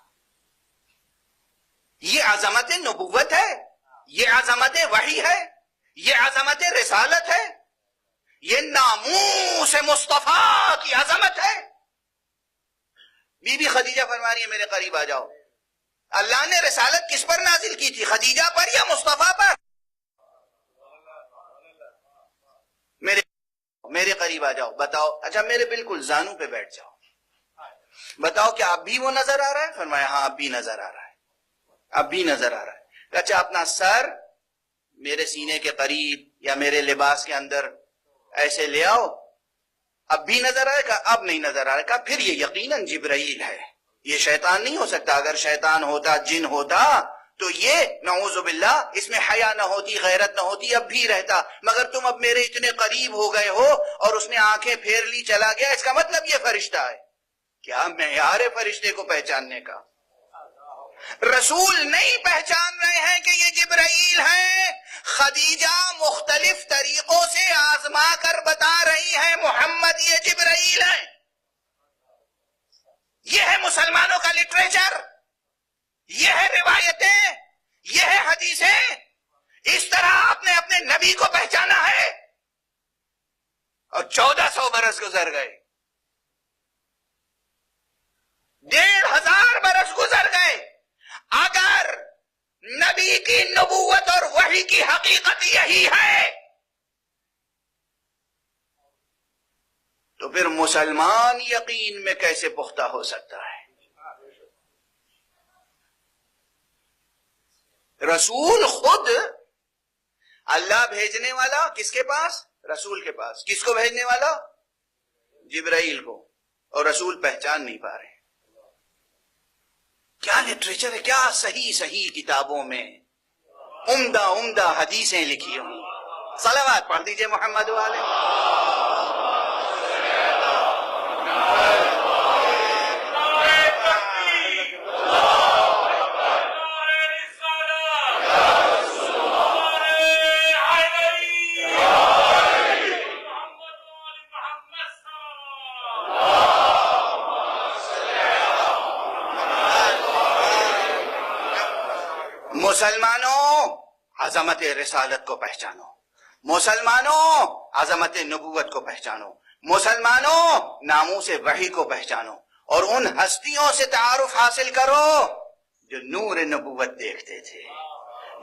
Speaker 1: یہ عظمت نبوت ہے، یہ عظمت وحی ہے، یہ عظمت رسالت ہے، یہ ناموس مصطفیٰ کی عظمت ہے. بی بی خدیجہ فرما رہی ہے میرے قریب آ جاؤ. اللہ نے رسالت کس پر نازل کی تھی، خدیجہ پر یا مصطفیٰ پر؟ میرے قریب آ جاؤ، بتاؤ. اچھا میرے بالکل زانوں پہ بیٹھ جاؤ، بتاؤ کہ اب بھی وہ نظر آ رہا ہے؟ فرمایا ہاں اب بھی نظر آ رہا ہے، اب بھی نظر آ رہا ہے. اچھا اپنا سر میرے سینے کے قریب یا میرے لباس کے اندر ایسے لے آؤ. اب بھی نظر آئے؟ کہا اب نہیں نظر آ رہا. کہا پھر یہ یقیناً جبرائیل ہے. یہ شیطان نہیں ہو سکتا. اگر شیطان ہوتا، جن ہوتا، تو یہ نعوذ باللہ اس میں حیا نہ ہوتی، غیرت نہ ہوتی، اب بھی رہتا. مگر تم اب میرے اتنے قریب ہو گئے ہو اور اس نے آنکھیں پھیر لی، چلا گیا، اس کا مطلب یہ فرشتہ ہے. کیا معیار ہے فرشتے کو پہچاننے کا؟ رسول نہیں پہچان رہے ہیں کہ یہ جبرائیل ہیں. خدیجہ مختلف طریقوں سے آزما کر بتا رہی ہیں محمد یہ جبرائیل ہیں. یہ ہے مسلمانوں کا لٹریچر، یہ ہے روایتیں، یہ ہے حدیثیں. اس طرح آپ نے اپنے نبی کو پہچانا ہے. اور 1400 برس گزر گئے، 1500 برس گزر گئے. اگر نبی کی نبوت اور وحی کی حقیقت یہی ہے تو پھر مسلمان یقین میں کیسے پختہ ہو سکتا ہے؟ رسول خود اللہ بھیجنے والا کس کے پاس؟ رسول کے پاس. کس کو بھیجنے والا؟ جبرائیل کو. اور رسول پہچان نہیں پا رہے. کیا لٹریچر ہے، کیا صحیح کتابوں میں عمدہ حدیثیں لکھی ہوں. صلوات پڑھ دیجئے محمد والے. مسلمانوں عظمت رسالت کو پہچانو، مسلمانوں عظمت نبوت کو پہچانو، مسلمانوں ناموس وحی کو پہچانو، اور ان ہستیوں سے تعارف حاصل کرو جو نور نبوت دیکھتے تھے،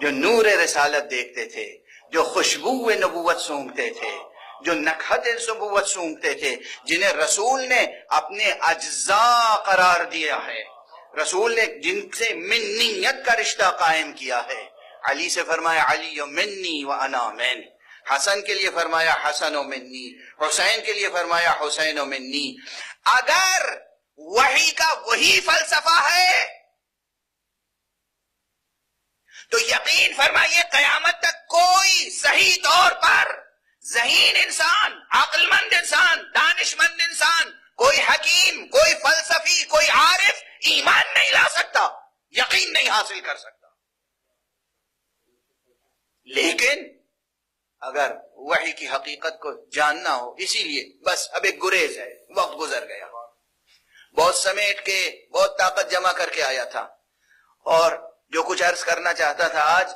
Speaker 1: جو نور رسالت دیکھتے تھے، جو خوشبو نبوت سونگتے تھے، جو نکہت نبوت سونگتے تھے، جنہیں رسول نے اپنے اجزاء قرار دیا ہے، رسول نے جن سے منیت کا رشتہ قائم کیا ہے. علی سے فرمایا علی منی و انا من، حسن کے لیے فرمایا حسن و منی، حسین کے لیے فرمایا حسین و منی. اگر وحی کا وہی فلسفہ ہے تو یقین فرمائیے قیامت تک کوئی صحیح طور پر ذہین انسان، عقل مند انسان، دانش مند انسان، کوئی حکیم، کوئی فلسفی، کوئی عارف ایمان نہیں لا سکتا، یقین نہیں حاصل کر سکتا. لیکن اگر وحی کی حقیقت کو جاننا ہو، اسی لیے بس اب ایک گریز ہے، وقت گزر گیا، بہت سمیٹ کے بہت طاقت جمع کر کے آیا تھا، اور جو کچھ عرض کرنا چاہتا تھا آج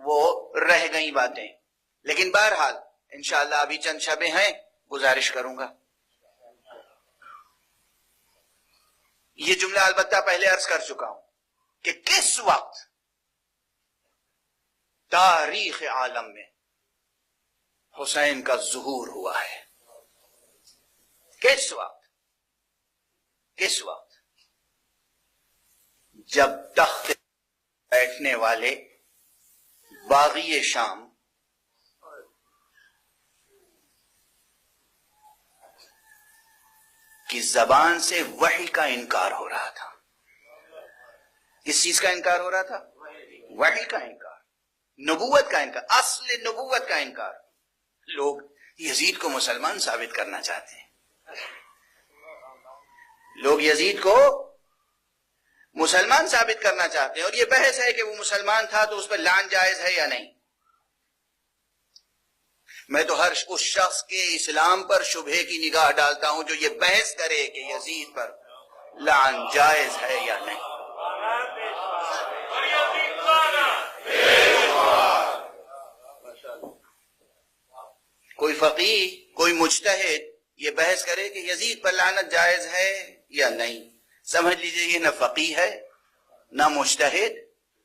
Speaker 1: وہ رہ گئی باتیں. لیکن بہرحال انشاءاللہ ابھی چند شبیں ہیں، گزارش کروں گا. یہ جملہ البتہ پہلے عرض کر چکا ہوں کہ کس وقت تاریخ عالم میں حسین کا ظہور ہوا ہے. کس وقت جب تخت بیٹھنے والے باغی شام کی زبان سے وحی کا انکار ہو رہا تھا. کس چیز کا انکار ہو رہا تھا؟ وحی کا انکار، نبوت کا انکار، اصل نبوت کا انکار. لوگ یزید کو مسلمان ثابت کرنا چاہتے ہیں، لوگ یزید کو مسلمان ثابت کرنا چاہتے ہیں، اور یہ بحث ہے کہ وہ مسلمان تھا تو اس پر لعن جائز ہے یا نہیں. میں تو ہر اس شخص کے اسلام پر شبہے کی نگاہ ڈالتا ہوں جو یہ بحث کرے کہ یزید پر لعن جائز ہے یا نہیں. کوئی فقیہ، کوئی مجتہد یہ بحث کرے کہ یزید پر لعنت جائز ہے یا نہیں، سمجھ لیجئے یہ نہ فقیہ ہے، نہ مجتہد،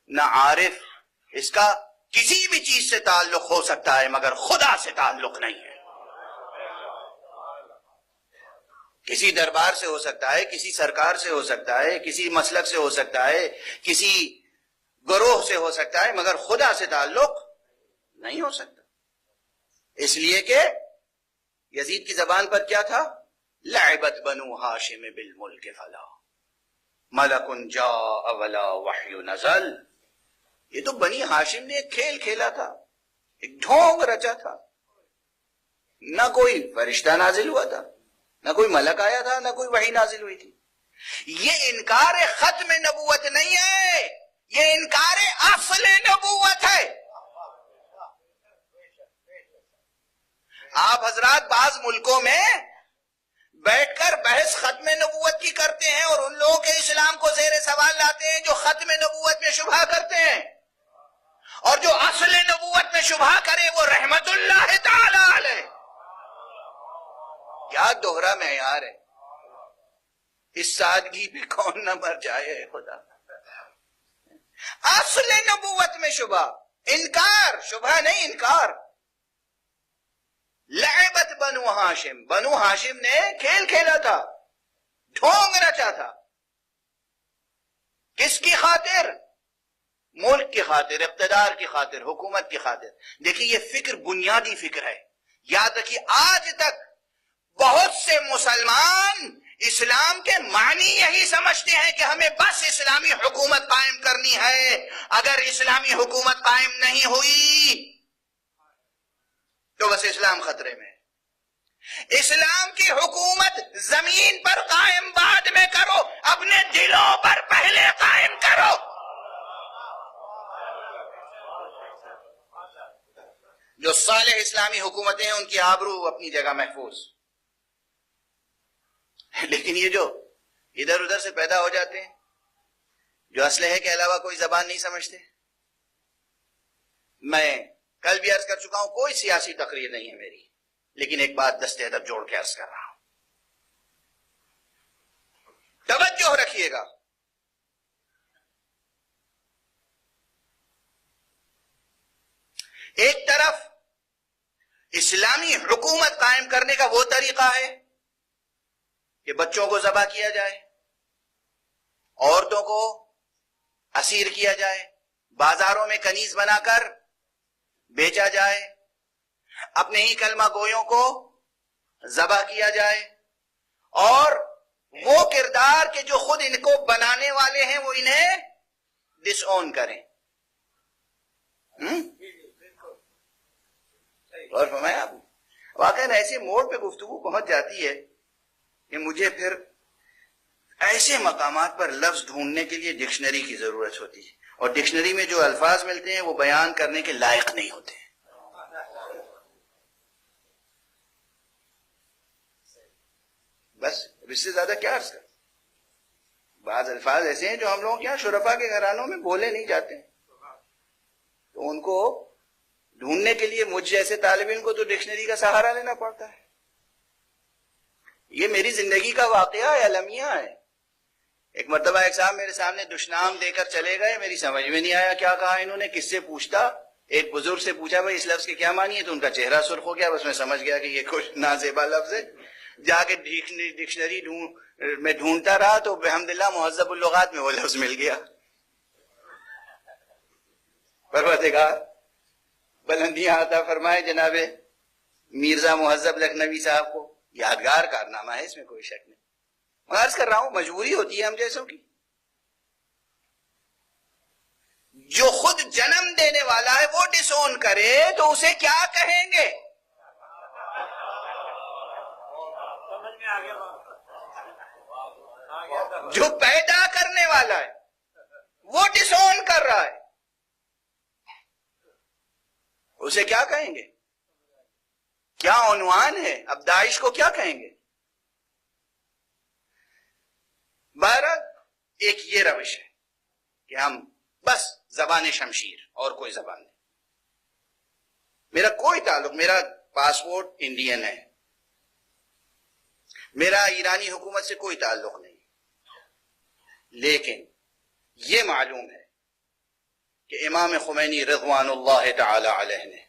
Speaker 1: نہ عارف. اس کا کسی بھی چیز سے تعلق ہو سکتا ہے مگر خدا سے تعلق نہیں ہے. کسی دربار سے ہو سکتا ہے، کسی سرکار سے ہو سکتا ہے، کسی مسلک سے ہو سکتا ہے، کسی گروہ سے ہو سکتا ہے، مگر خدا سے تعلق نہیں ہو سکتا. اس لیے کہ یزید کی زبان پر کیا تھا؟ لعبت بنو ہاشم بالملک فلا، ملک جاء ولا وحی نزل. یہ تو بنی ہاشم نے ایک کھیل کھیلا تھا، ایک ڈھونگ رچا تھا. نہ کوئی فرشتہ نازل ہوا تھا، نہ کوئی ملک آیا تھا، نہ کوئی وحی نازل ہوئی تھی. یہ انکار ختم نبوت نہیں ہے، یہ انکار اصل نبوت ہے. آپ حضرات بعض ملکوں میں بیٹھ کر بحث ختم نبوت کی کرتے ہیں اور ان لوگوں کے اسلام کو زیر سوال لاتے ہیں جو ختم نبوت میں شبہ کرتے ہیں، اور جو اصل نبوت میں شبہ کرے وہ رحمت اللہ تعالی علیہ. کیا دوہرا معیار ہے. اس سادگی پہ کون نہ مر جائے خدا. اصل نبوت میں شبہ، انکار، شبہ نہیں انکار. لعبت بنو ہاشم، بنو ہاشم نے کھیل کھیلا تھا، ڈھونگ رچا تھا. کس کی خاطر؟ ملک کی خاطر، اقتدار کی خاطر، حکومت کی خاطر. دیکھیے یہ فکر بنیادی فکر ہے. یاد رکھیے آج تک بہت سے مسلمان اسلام کے معنی یہی سمجھتے ہیں کہ ہمیں بس اسلامی حکومت قائم کرنی ہے. اگر اسلامی حکومت قائم نہیں ہوئی تو بس اسلام خطرے میں. اسلام کی حکومت زمین پر قائم بعد میں کرو، اپنے دلوں پر پہلے قائم کرو. جو صالح اسلامی حکومتیں ہیں ان کی آبرو اپنی جگہ محفوظ. لیکن یہ جو ادھر ادھر سے پیدا ہو جاتے ہیں، جو اسلحے کے علاوہ کوئی زبان نہیں سمجھتے. میں کل بھی عرض کر چکا ہوں، کوئی سیاسی تقریر نہیں ہے میری، لیکن ایک بات دستے ادب جوڑ کے عرض کر رہا ہوں. توجہ رکھیے گا. ایک طرف اسلامی حکومت قائم کرنے کا وہ طریقہ ہے کہ بچوں کو ذبح کیا جائے، عورتوں کو اسیر کیا جائے، بازاروں میں کنیز بنا کر بیچا جائے، اپنے ہی کلمہ گویوں کو ذبح کیا جائے، اور وہ کردار کہ جو خود ان کو بنانے والے ہیں وہ انہیں ڈس اون کریں. اور فرمایا واقعی ایسے موڑ پہ گفتگو پہنچ جاتی ہے کہ مجھے پھر ایسے مقامات پر لفظ ڈھونڈنے کے لیے ڈکشنری کی ضرورت ہوتی ہے، اور ڈکشنری میں جو الفاظ ملتے ہیں وہ بیان کرنے کے لائق نہیں ہوتے. بس اس سے زیادہ کیا عرض کر. بعض الفاظ ایسے ہیں جو ہم لوگوں کے یہاں شرفا کے گھرانوں میں بولے نہیں جاتے، تو ان کو ڈھونڈنے کے لیے مجھ جیسے طالب علم کو تو ڈکشنری کا سہارا لینا پڑتا ہے. یہ میری زندگی کا واقعہ ہے، المیہ ہے. ایک مرتبہ ایک صاحب میرے سامنے دشنام دے کر چلے گئے، میری سمجھ میں نہیں آیا کیا کہا انہوں نے، کس سے پوچھتا. ایک بزرگ سے پوچھا بھائی اس لفظ کے کیا معنی ہے، تو ان کا چہرہ سرخ ہو گیا. بس میں سمجھ گیا کہ یہ کچھ نازیبا لفظ ہے. جا کے ڈکشنری میں ڈھونڈتا رہا تو بحمداللہ مہذب اللغات میں وہ لفظ مل گیا. پروردگار بلندیاں عطا فرمائے جناب میرزا مہذب لکھنوی صاحب کو. یادگار کارنامہ ہے، اس میں کوئی شک نہیں. میں عرض کر رہا ہوں مجبوری ہوتی ہے ہم جیسوں کی. جو خود جنم دینے والا ہے وہ ڈس اون کرے تو اسے کیا کہیں گے؟ جو پیدا کرنے والا ہے وہ ڈس اون کر رہا ہے، اسے کیا کہیں گے؟ کیا عنوان ہے؟ اب داعش کو کیا کہیں گے؟ بہرحال ایک یہ روش ہے کہ ہم بس زبان شمشیر اور کوئی زبان نہیں. میرا کوئی تعلق، میرا پاسپورٹ انڈین ہے، میرا ایرانی حکومت سے کوئی تعلق نہیں، لیکن یہ معلوم ہے کہ امام خمینی رضوان اللہ تعالی علیہ نے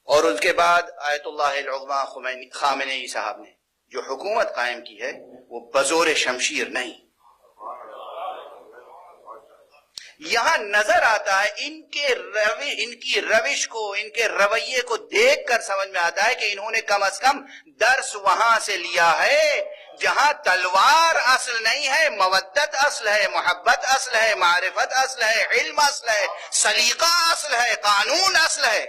Speaker 1: اور اس کے بعد آیت اللہ العظمی خامنئی صاحب نے جو حکومت قائم کی ہے وہ بزور شمشیر نہیں. یہاں نظر آتا ہے ان کی روش کو، ان کے رویے کو دیکھ کر سمجھ میں آتا ہے کہ انہوں نے کم از کم درس وہاں سے لیا ہے جہاں تلوار اصل نہیں ہے، مودت اصل ہے، محبت اصل ہے، معرفت اصل ہے، علم اصل ہے، سلیقہ اصل ہے، قانون اصل ہے.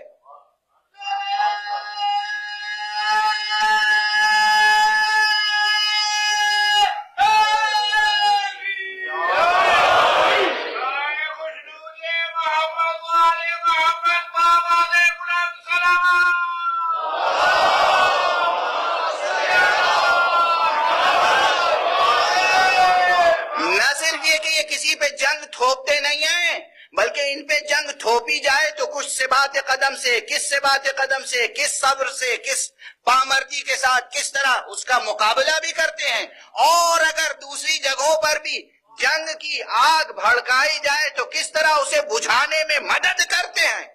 Speaker 1: کسی پہ جنگ تھوپتے نہیں ہیں، بلکہ ان پہ جنگ تھوپی جائے تو کچھ ثبات قدم سے، کس ثبات قدم سے، کس صبر سے، کس پامردی کے ساتھ کس طرح اس کا مقابلہ بھی کرتے ہیں. اور اگر دوسری جگہوں پر بھی جنگ کی آگ بھڑکائی جائے تو کس طرح اسے بجھانے میں مدد کرتے ہیں.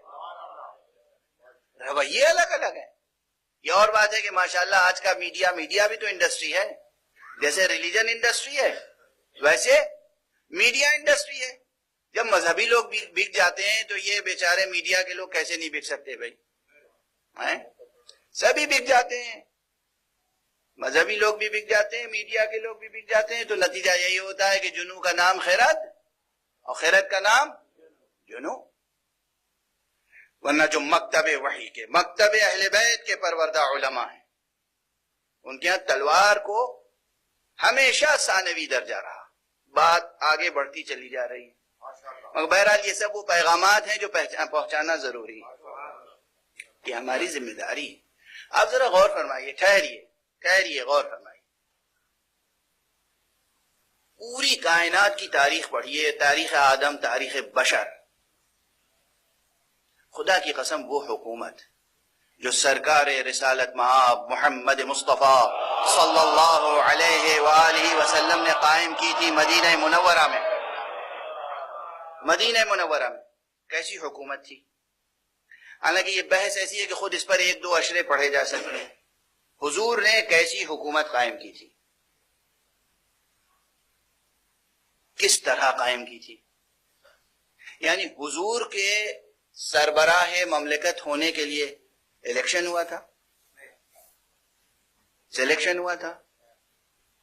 Speaker 1: رویے الگ الگ ہیں. یہ اور بات ہے کہ ماشاءاللہ آج کا میڈیا بھی تو انڈسٹری ہے. جیسے ریلیجن انڈسٹری ہے ویسے میڈیا انڈسٹری ہے. جب مذہبی لوگ بک جاتے ہیں تو یہ بیچارے میڈیا کے لوگ کیسے نہیں بک سکتے بھائی؟ سبھی بک جاتے ہیں، مذہبی لوگ بھی بک جاتے ہیں، میڈیا کے لوگ بھی بک جاتے ہیں. تو نتیجہ یہی ہوتا ہے کہ جنو کا نام خیرت اور خیرت کا نام جنو. ورنہ جو مکتب وحی کے، مکتب اہل بیت کے پروردہ علماء ہیں، ان کے ہاں تلوار کو ہمیشہ ثانوی درجہ رہا. بات آگے بڑھتی چلی جا رہی ہے، مگر بہرحال یہ سب وہ پیغامات ہیں جو پہنچانا ضروری ہے کہ ہماری ذمہ داری. آپ ذرا غور فرمائیے، ٹھہریے غور فرمائیے. پوری کائنات کی تاریخ پڑھیے، تاریخ آدم، تاریخ بشر. خدا کی قسم وہ حکومت جو سرکار رسالت مآب محمد مصطفیٰ صلی اللہ علیہ وآلہ وسلم نے قائم کی تھی مدینہ منورہ میں. مدینہ منورہ میں کیسی حکومت تھی؟ حالانکہ یہ بحث ایسی ہے کہ خود اس پر ایک دو اشرے پڑھے جا سکتے ہیں. حضور نے کیسی حکومت قائم کی تھی، کس طرح قائم کی تھی. یعنی حضور کے سربراہ مملکت ہونے کے لیے الیکشن ہوا تھا، سلیکشن ہوا تھا،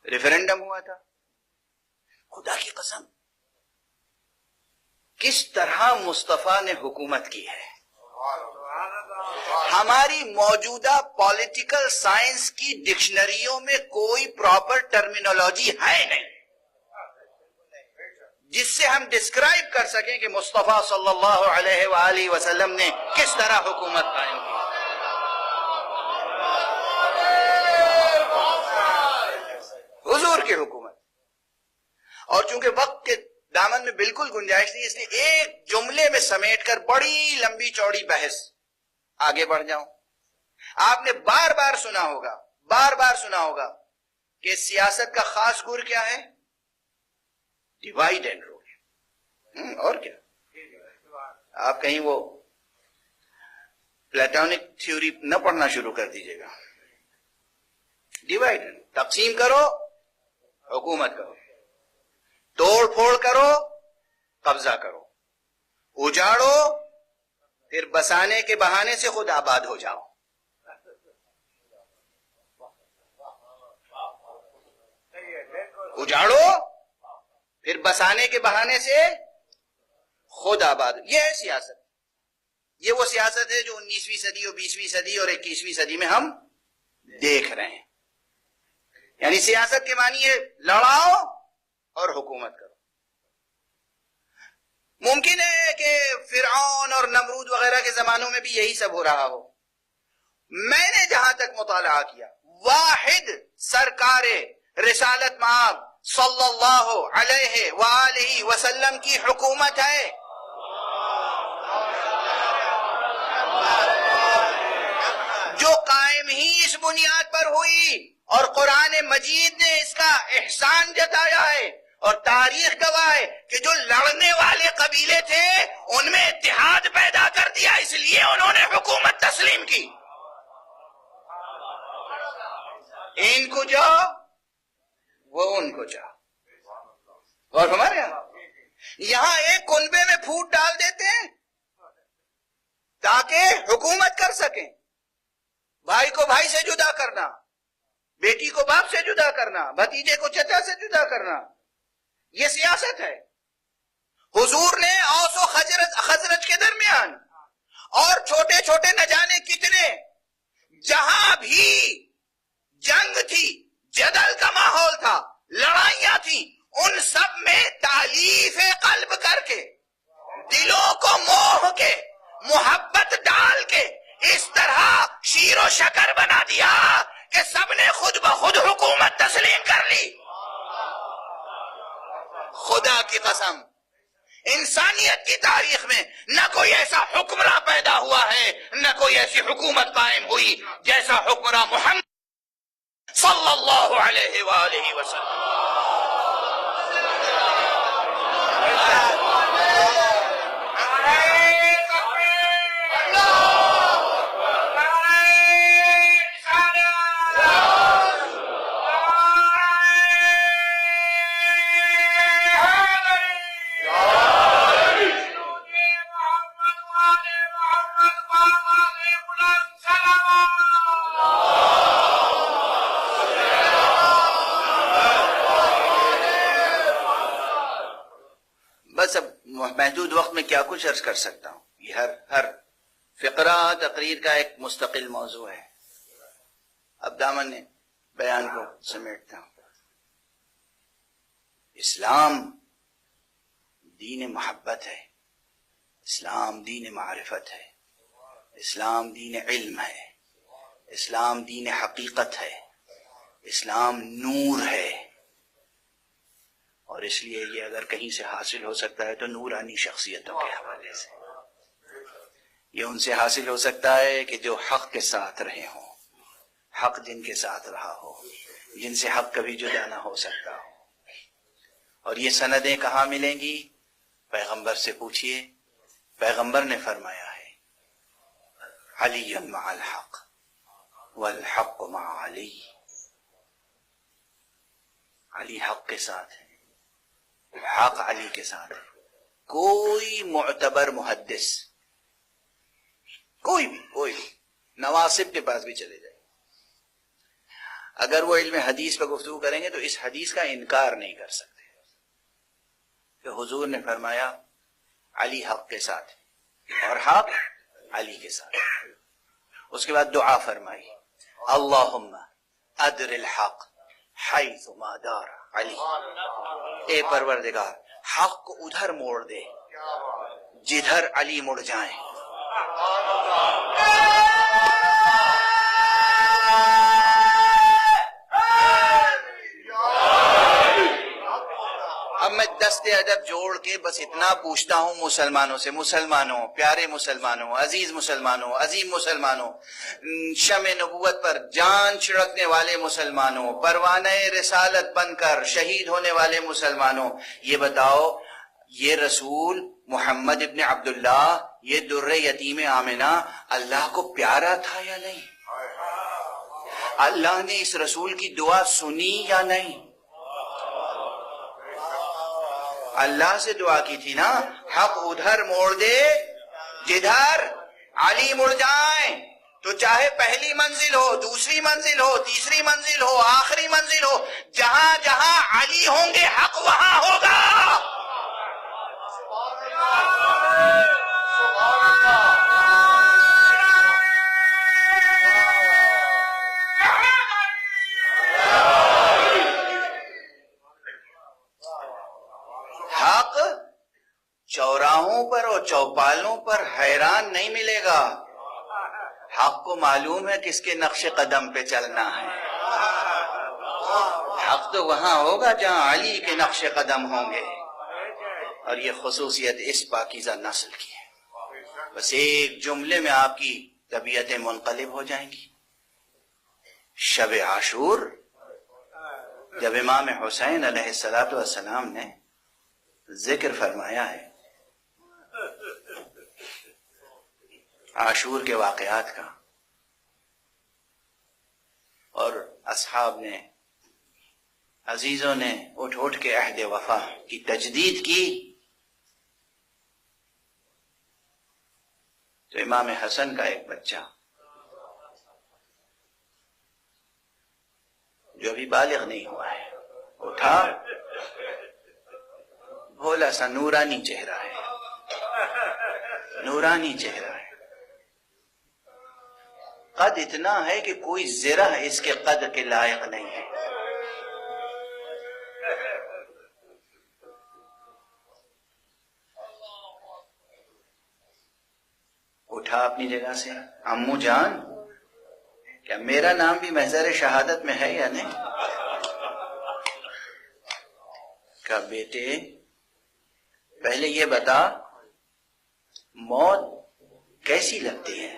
Speaker 1: ریفرینڈم ہوا تھا. خدا کی قسم کس طرح مصطفیٰ نے حکومت کی ہے. ہماری موجودہ پولیٹیکل سائنس کی ڈکشنریوں میں کوئی پراپر ٹرمینالوجی ہے نہیں جس سے ہم ڈسکرائب کر سکیں کہ مصطفیٰ صلی اللہ علیہ وآلہ وسلم نے کس طرح حکومت قائم کی. حضور کی حکومت. اور چونکہ وقت کے دامن میں بالکل گنجائش نہیں، اس لیے ایک جملے میں سمیٹ کر بڑی لمبی چوڑی بحث آگے بڑھ جاؤں. آپ نے بار بار سنا ہوگا کہ سیاست کا خاص گر کیا ہے؟ Divide and rule. اور کیا؟ آپ کہیں وہ پلیٹونک تھیوری نہ پڑھنا شروع کر دیجئے گا. ڈیوائڈ، تقسیم کرو حکومت کرو، توڑ پھوڑ کرو قبضہ کرو، اجاڑو پھر بسانے کے بہانے سے خود آباد ہو جاؤ. اجاڑو پھر بسانے کے بہانے سے خود آباد. یہ ہے سیاست. یہ وہ سیاست ہے جو 19ویں صدی اور 20ویں صدی اور 21ویں صدی میں ہم دیکھ رہے ہیں. یعنی سیاست کے معنی ہے لڑاؤ اور حکومت کرو. ممکن ہے کہ فرعون اور نمرود وغیرہ کے زمانوں میں بھی یہی سب ہو رہا ہو. میں نے جہاں تک مطالعہ کیا، واحد سرکار رسالت مآب صلی اللہ علیہ وآلہ وسلم کی حکومت ہے. جو قائم ہی اس بنیاد پر ہوئی اور قرآن مجید نے اس کا احسان جتایا ہے. اور تاریخ گواہ ہے کہ جو لڑنے والے قبیلے تھے ان میں اتحاد پیدا کر دیا، اس لیے انہوں نے حکومت تسلیم کی. ان کو جاؤ وہ ان کو جاؤ. اور ہمارے یہاں ایک کنبے میں پھوٹ ڈال دیتے ہیں تاکہ حکومت کر سکیں. بھائی کو بھائی سے جدا کرنا، بیٹی کو باپ سے جدا کرنا، بھتیجے کو چچا سے جدا کرنا، یہ سیاست ہے۔ حضور نے اوس و خزرج کے درمیان اور چھوٹے چھوٹے نہ جانے کتنے جہاں بھی جنگ تھی، جدل کا ماحول تھا، لڑائیاں تھیں، ان سب میں تالیف قلب کر کے، دلوں کو موہ کے، محبت ڈال کے اس طرح شیر و شکر بنا دیا کہ سب نے خود بخود حکومت تسلیم کر لی۔ خدا کی قسم انسانیت کی تاریخ میں نہ کوئی ایسا حکمراں پیدا ہوا ہے، نہ کوئی ایسی حکومت قائم ہوئی جیسا حکمراں محمد صلی اللہ علیہ وآلہ وسلم۔ بس اب محدود وقت میں کیا کچھ عرض کر سکتا ہوں، یہ ہر فقرہ تقریر کا ایک مستقل موضوع ہے۔ اب دامن بیان کو سمیٹتا ہوں۔ اسلام دین محبت ہے، اسلام دین معرفت ہے، اسلام دین علم ہے، اسلام دین حقیقت ہے، اسلام نور ہے، اور اس لیے یہ اگر کہیں سے حاصل ہو سکتا ہے تو نورانی شخصیتوں کے حوالے سے، یہ ان سے حاصل ہو سکتا ہے کہ جو حق کے ساتھ رہے ہوں، حق جن کے ساتھ رہا ہو، جن سے حق کبھی جدا نہ ہو سکتا ہو۔ اور یہ سندیں کہاں ملیں گی؟ پیغمبر سے پوچھئے، پیغمبر نے فرمایا ہے علی مع الحق والحق مع علی، علی حق کے ساتھ ہے، حق علی کے ساتھ ہے۔ کوئی معتبر محدث، کوئی بھی نواصب کے پاس بھی چلے جائے، اگر وہ علم حدیث پہ گفتگو کریں گے تو اس حدیث کا انکار نہیں کر سکتے کہ حضور نے فرمایا علی حق کے ساتھ اور حق علی کے ساتھ۔ اس کے بعد دعا فرمائی اللہم ادر الحق حیث ما دار علی، اے پروردگار حق کو ادھر موڑ دے جدھر علی مڑ جائیں۔ اب میں دست ادب جوڑ کے بس اتنا پوچھتا ہوں مسلمانوں سے، مسلمانوں، پیارے مسلمانوں، عزیز مسلمانوں، عظیم مسلمانوں، شمع نبوت پر جان چھڑکنے والے مسلمانوں، پروانہ رسالت بن کر شہید ہونے والے مسلمانوں، یہ بتاؤ یہ رسول محمد ابن عبداللہ، یہ در یتیم آمنہ اللہ کو پیارا تھا یا نہیں؟ اللہ نے اس رسول کی دعا سنی یا نہیں؟ اللہ سے دعا کی تھی نا، حق ادھر موڑ دے جدھر علی مڑ جائیں۔ تو چاہے پہلی منزل ہو، دوسری منزل ہو، تیسری منزل ہو، آخری منزل ہو، جہاں جہاں علی ہوں گے حق وہاں ہوگا۔ حق چوراہوں پر اور چوپالوں پر حیران نہیں ملے گا، حق کو معلوم ہے کس کے نقش قدم پہ چلنا ہے۔ حق تو وہاں ہوگا جہاں علی کے نقش قدم ہوں گے، اور یہ خصوصیت اس پاکیزہ نسل کی ہے۔ بس ایک جملے میں آپ کی طبیعتیں منقلب ہو جائیں گی۔ شب عاشور جب امام حسین علیہ السلام نے ذکر فرمایا ہے عاشور کے واقعات کا، اور اصحاب نے، عزیزوں نے اٹھ اٹھ کے عہد وفا کی تجدید کی، تو امام حسن کا ایک بچہ جو ابھی بالغ نہیں ہوا ہے، اٹھا، بھولا سا نورانی چہرہ ہے، نورانی چہرہ ہے، قد اتنا ہے کہ کوئی ذرہ اس کے قد کے لائق نہیں ہے۔ اٹھا اپنی جگہ سے، امو جان کیا میرا نام بھی محضر شہادت میں ہے یا نہیں؟ کہا بیٹے پہلے یہ بتا موت کیسی لگتی ہے؟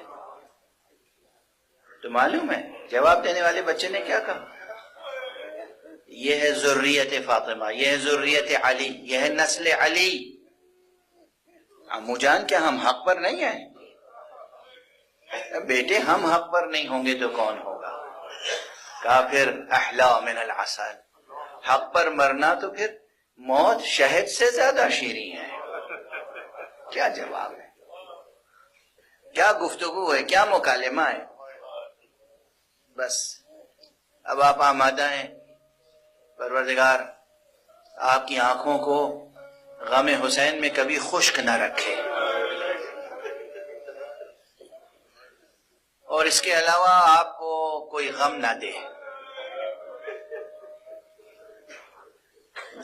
Speaker 1: تو معلوم ہے جواب دینے والے بچے نے کیا کہا؟ یہ ہے ذریت فاطمہ، یہ ہے ذریت علی، یہ ہے نسل علی۔ امو جان کیا ہم حق پر نہیں ہیں؟ بیٹے ہم حق پر نہیں ہوں گے تو کون ہوگا؟ کہا پھر احلا من العسل، حق پر مرنا تو پھر موت شہد سے زیادہ شیریں ہے۔ کیا جواب ہے، کیا گفتگو ہے، کیا مکالمہ ہے؟ بس اب آپ آمادہ ہیں، پروردگار آپ کی آنکھوں کو غم حسین میں کبھی خشک نہ رکھے، اور اس کے علاوہ آپ کو کوئی غم نہ دے۔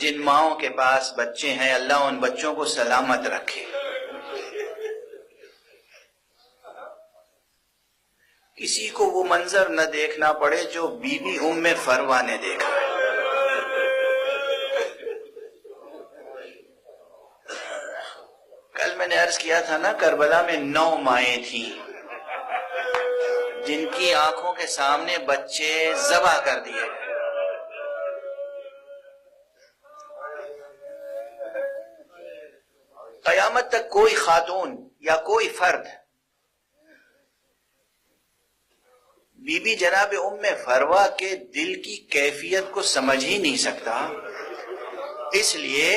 Speaker 1: جن ماؤں کے پاس بچے ہیں اللہ ان بچوں کو سلامت رکھے۔ کسی کو وہ منظر نہ دیکھنا پڑے جو بی بی ام فروا نے دیکھا۔ کل میں نے عرض کیا تھا نا کربلا میں 9 مائیں تھیں جن کی آنکھوں کے سامنے بچے ذبح کر دیے گئے۔ قیامت تک کوئی خاتون یا کوئی فرد بی بی جناب ام فروا کے دل کی کیفیت کو سمجھ ہی نہیں سکتا، اس لیے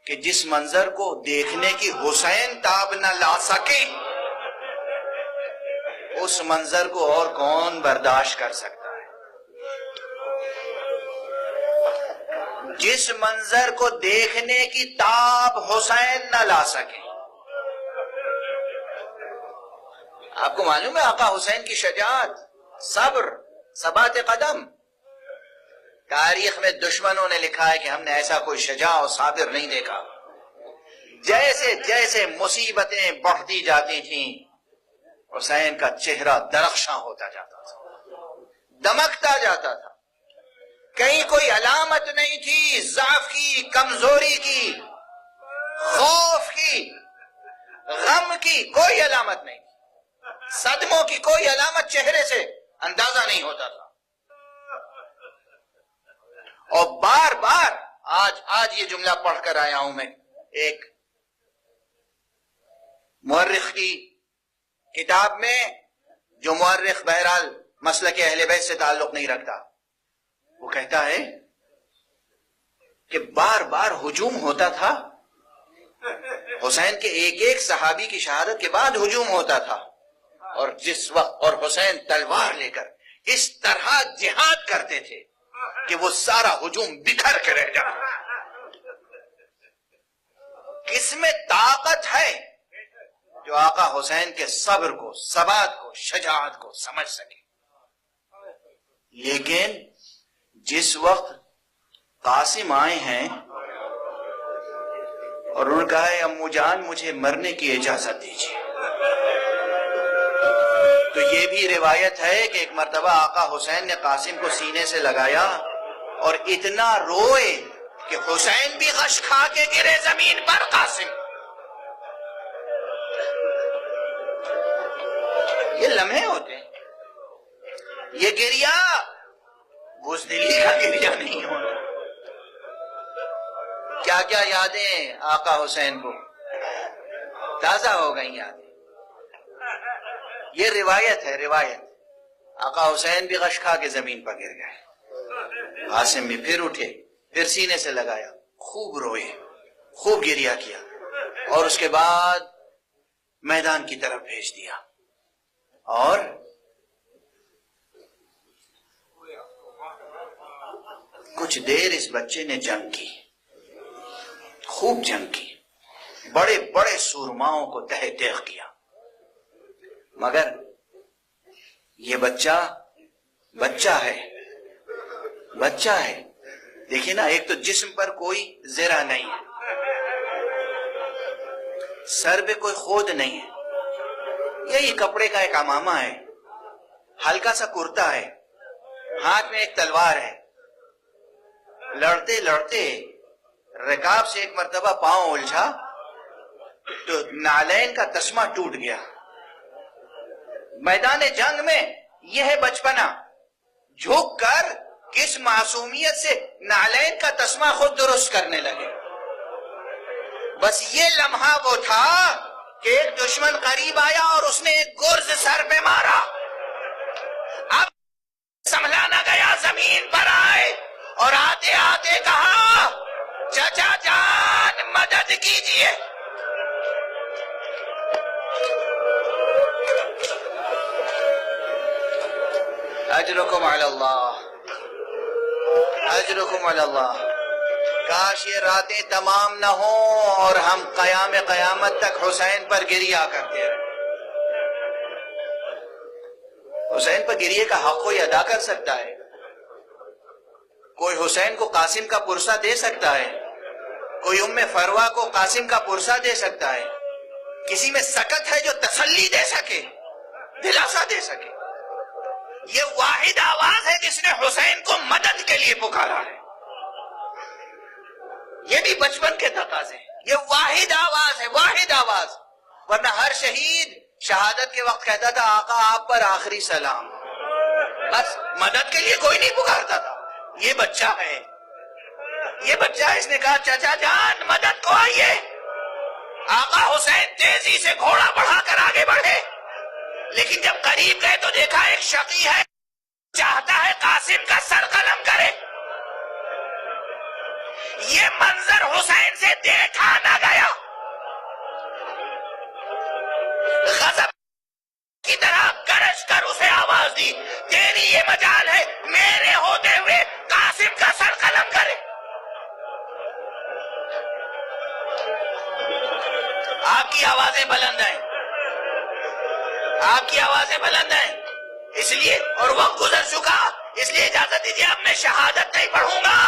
Speaker 1: کہ جس منظر کو دیکھنے کی حسین تاب نہ لا سکے اس منظر کو اور کون برداشت کر سکتا ہے؟ جس منظر کو دیکھنے کی تاب حسین نہ لا سکے۔ آپ کو معلوم ہے آقا حسین کی شجاعت، صبر، ثبات قدم؟ تاریخ میں دشمنوں نے لکھا ہے کہ ہم نے ایسا کوئی شجاع اور صابر نہیں دیکھا۔ جیسے جیسے مصیبتیں بڑھتی جاتی تھیں حسین کا چہرہ درخشاں ہوتا جاتا تھا، دمکتا جاتا تھا۔ کہیں کوئی علامت نہیں تھی ضعف کی، کمزوری کی، خوف کی، غم کی، کوئی علامت نہیں تھی۔ صدموں کی کوئی علامت چہرے سے اندازہ نہیں ہوتا تھا۔ اور بار بار آج یہ جملہ پڑھ کر آیا ہوں میں، ایک مورخ کی کتاب میں، جو مورخ بہرحال مسلک اہل بیت سے تعلق نہیں رکھتا، وہ کہتا ہے کہ بار بار ہجوم ہوتا تھا حسین کے ایک ایک صحابی کی شہادت کے بعد ہجوم ہوتا تھا، اور جس وقت اور حسین تلوار لے کر اس طرح جہاد کرتے تھے کہ وہ سارا ہجوم بکھر کے رہ جاتا۔ کس میں طاقت ہے جو آقا حسین کے صبر کو، ثبات کو، شجاعت کو سمجھ سکے؟ لیکن جس وقت قاسم آئے ہیں اور انہوں نے کہا ہے امو جان مجھے مرنے کی اجازت دیجیے، تو یہ بھی روایت ہے کہ ایک مرتبہ آقا حسین نے قاسم کو سینے سے لگایا اور اتنا روئے کہ حسین بھی غش کھا کے گرے زمین پر۔ قاسم، یہ لمحے ہوتے ہیں، یہ گریا بزدلی کا گریا نہیں ہوتا۔ کیا کیا یادیں آقا حسین کو تازہ ہو گئی یادیں۔ یہ روایت ہے، روایت۔ آقا حسین بھی غش کھا کے زمین پر گر گئے، قاسم بھی پھر اٹھے، پھر سینے سے لگایا، خوب روئے، خوب گریا کیا، اور اس کے بعد میدان کی طرف بھیج دیا۔ اور کچھ دیر اس بچے نے جنگ کی، خوب جنگ کی، بڑے بڑے سورماؤں کو تہ تیغ کیا، مگر یہ بچہ ہے، دیکھیں نا، ایک تو جسم پر کوئی زرہ نہیں ہے، سر پہ کوئی خود نہیں ہے، یہی کپڑے کا ایک عمامہ ہے، ہلکا سا کرتا ہے، ہاتھ میں ایک تلوار ہے، لڑتے لڑتے رکاب سے ایک مرتبہ پاؤں الجھا تو نالین کا تسمہ ٹوٹ گیا۔ میدان جنگ میں یہ ہے بچپنا، جھک کر کس معصومیت سے نالین کا تسمہ خود درست کرنے لگے۔ بس یہ لمحہ وہ تھا کہ ایک دشمن قریب آیا اور اس نے ایک گرز سر پہ مارا، اب سنبھلا نہ گیا، زمین پر آئے اور آتے آتے کہا چچا جان مدد کیجئے۔ اجرکم علی اللہ، اجرکم علی اللہ۔ کاش یہ راتیں تمام نہ ہوں اور ہم قیامت تک حسین پر گریا کرتے رہیں۔ حسین پر گریے کا حق کوئی ادا کر سکتا ہے؟ کوئی حسین کو قاسم کا پرسہ دے سکتا ہے؟ کوئی ام فروا کو قاسم کا پرسہ دے سکتا ہے؟ کسی میں سکت ہے جو تسلی دے سکے، دلاسا دے سکے؟ یہ واحد آواز ہے جس نے حسین کو مدد کے لیے پکارا ہے۔ یہ بھی بچپن کے تقاضے ہیں، یہ واحد آواز ہے، واحد آواز، ورنہ ہر شہید شہادت کے وقت کہتا تھا آقا آپ پر آخری سلام، بس مدد کے لیے کوئی نہیں پکارتا تھا۔ یہ بچہ ہے، یہ بچہ، اس نے کہا چچا جان مدد کو آئیے۔ آقا حسین تیزی سے گھوڑا بڑھا کر آگے بڑھے، لیکن جب قریب گئے تو دیکھا ایک شقی ہے، چاہتا ہے قاسم کا سر قلم کرے۔ یہ منظر حسین سے دیکھا نہ گیا، غضب کی طرح گرج کر اسے آواز دی، تیری یہ مجال ہے میرے ہوتے ہوئے قاسم کا سر قلم کرے۔ آپ کی آوازیں بلند ہیں، آپ کی آوازیں بلند ہیں، اس لیے، اور وقت گزر چکا، اس لیے اجازت دیجیے اب میں شہادت نہیں پڑھوں گا،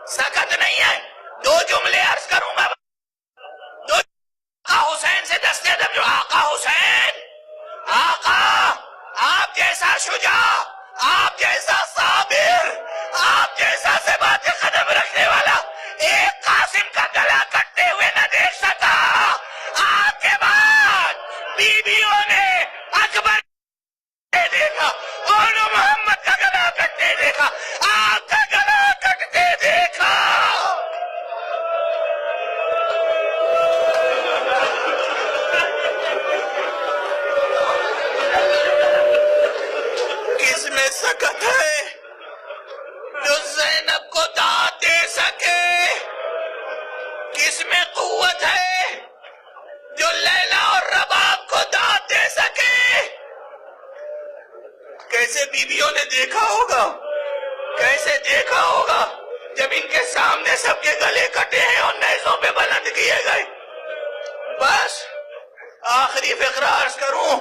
Speaker 1: سکت نہیں ہے، دو جملے عرض کروں گا، دو آقا حسین سے دستے ادب جو آقا حسین، آقا آپ جیسا شجاع، آپ جیسا صابر، آپ جیسا ثبات قدم رکھنے والا ایک قاسم کا گلا کٹتے ہوئے نہ دیکھ سکا۔ آپ کے بعد بیویوں نے اکبر دیکھا، اور محمد کا گلا کٹتے دیکھا، آپ کا گلا کٹتے دیکھا۔ کس میں سکت ہے جو زینب کو داد دے سکے؟ کس میں قوت ہے جو لیلا اور رباب کو داد دے سکے؟ کیسے بیویوں نے دیکھا ہوگا، کیسے دیکھا ہوگا جب ان کے سامنے سب کے گلے کٹے ہیں اور نیزوں پہ بلند کیے گئے۔ بس آخری فقرہ عرض کروں،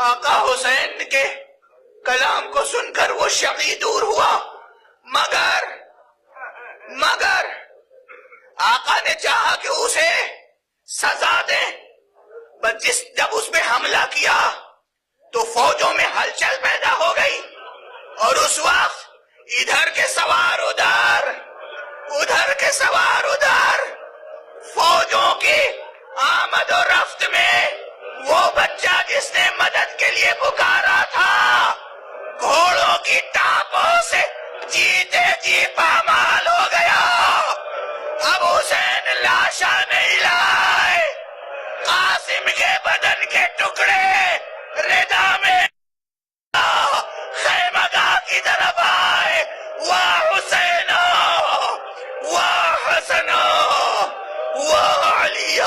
Speaker 1: آقا حسین کے کلام کو سن کر وہ شقی دور ہوا، مگر آقا نے چاہا کہ اسے سزا دیں، جب اس پہ حملہ کیا تو فوجوں میں ہلچل پیدا ہو گئی، اور اس وقت ادھر کے سوار ادھر، ادھر کے سوار ادھر، فوجوں کی آمد و رفت میں وہ بچہ جس نے مدد کے لیے پکارا تھا گھوڑوں کی ٹانپوں سے جیتے جی پامال ہو گیا۔ اب حسین لاشا نہیں لائے، قاسم کے بدن کے ٹکڑے ردا میں خیمہ گاہ کی طرف آئے، واہ حسین، واہ حسن، واہ علی،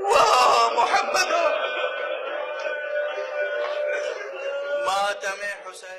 Speaker 1: واہ محمد، ماتم حسین۔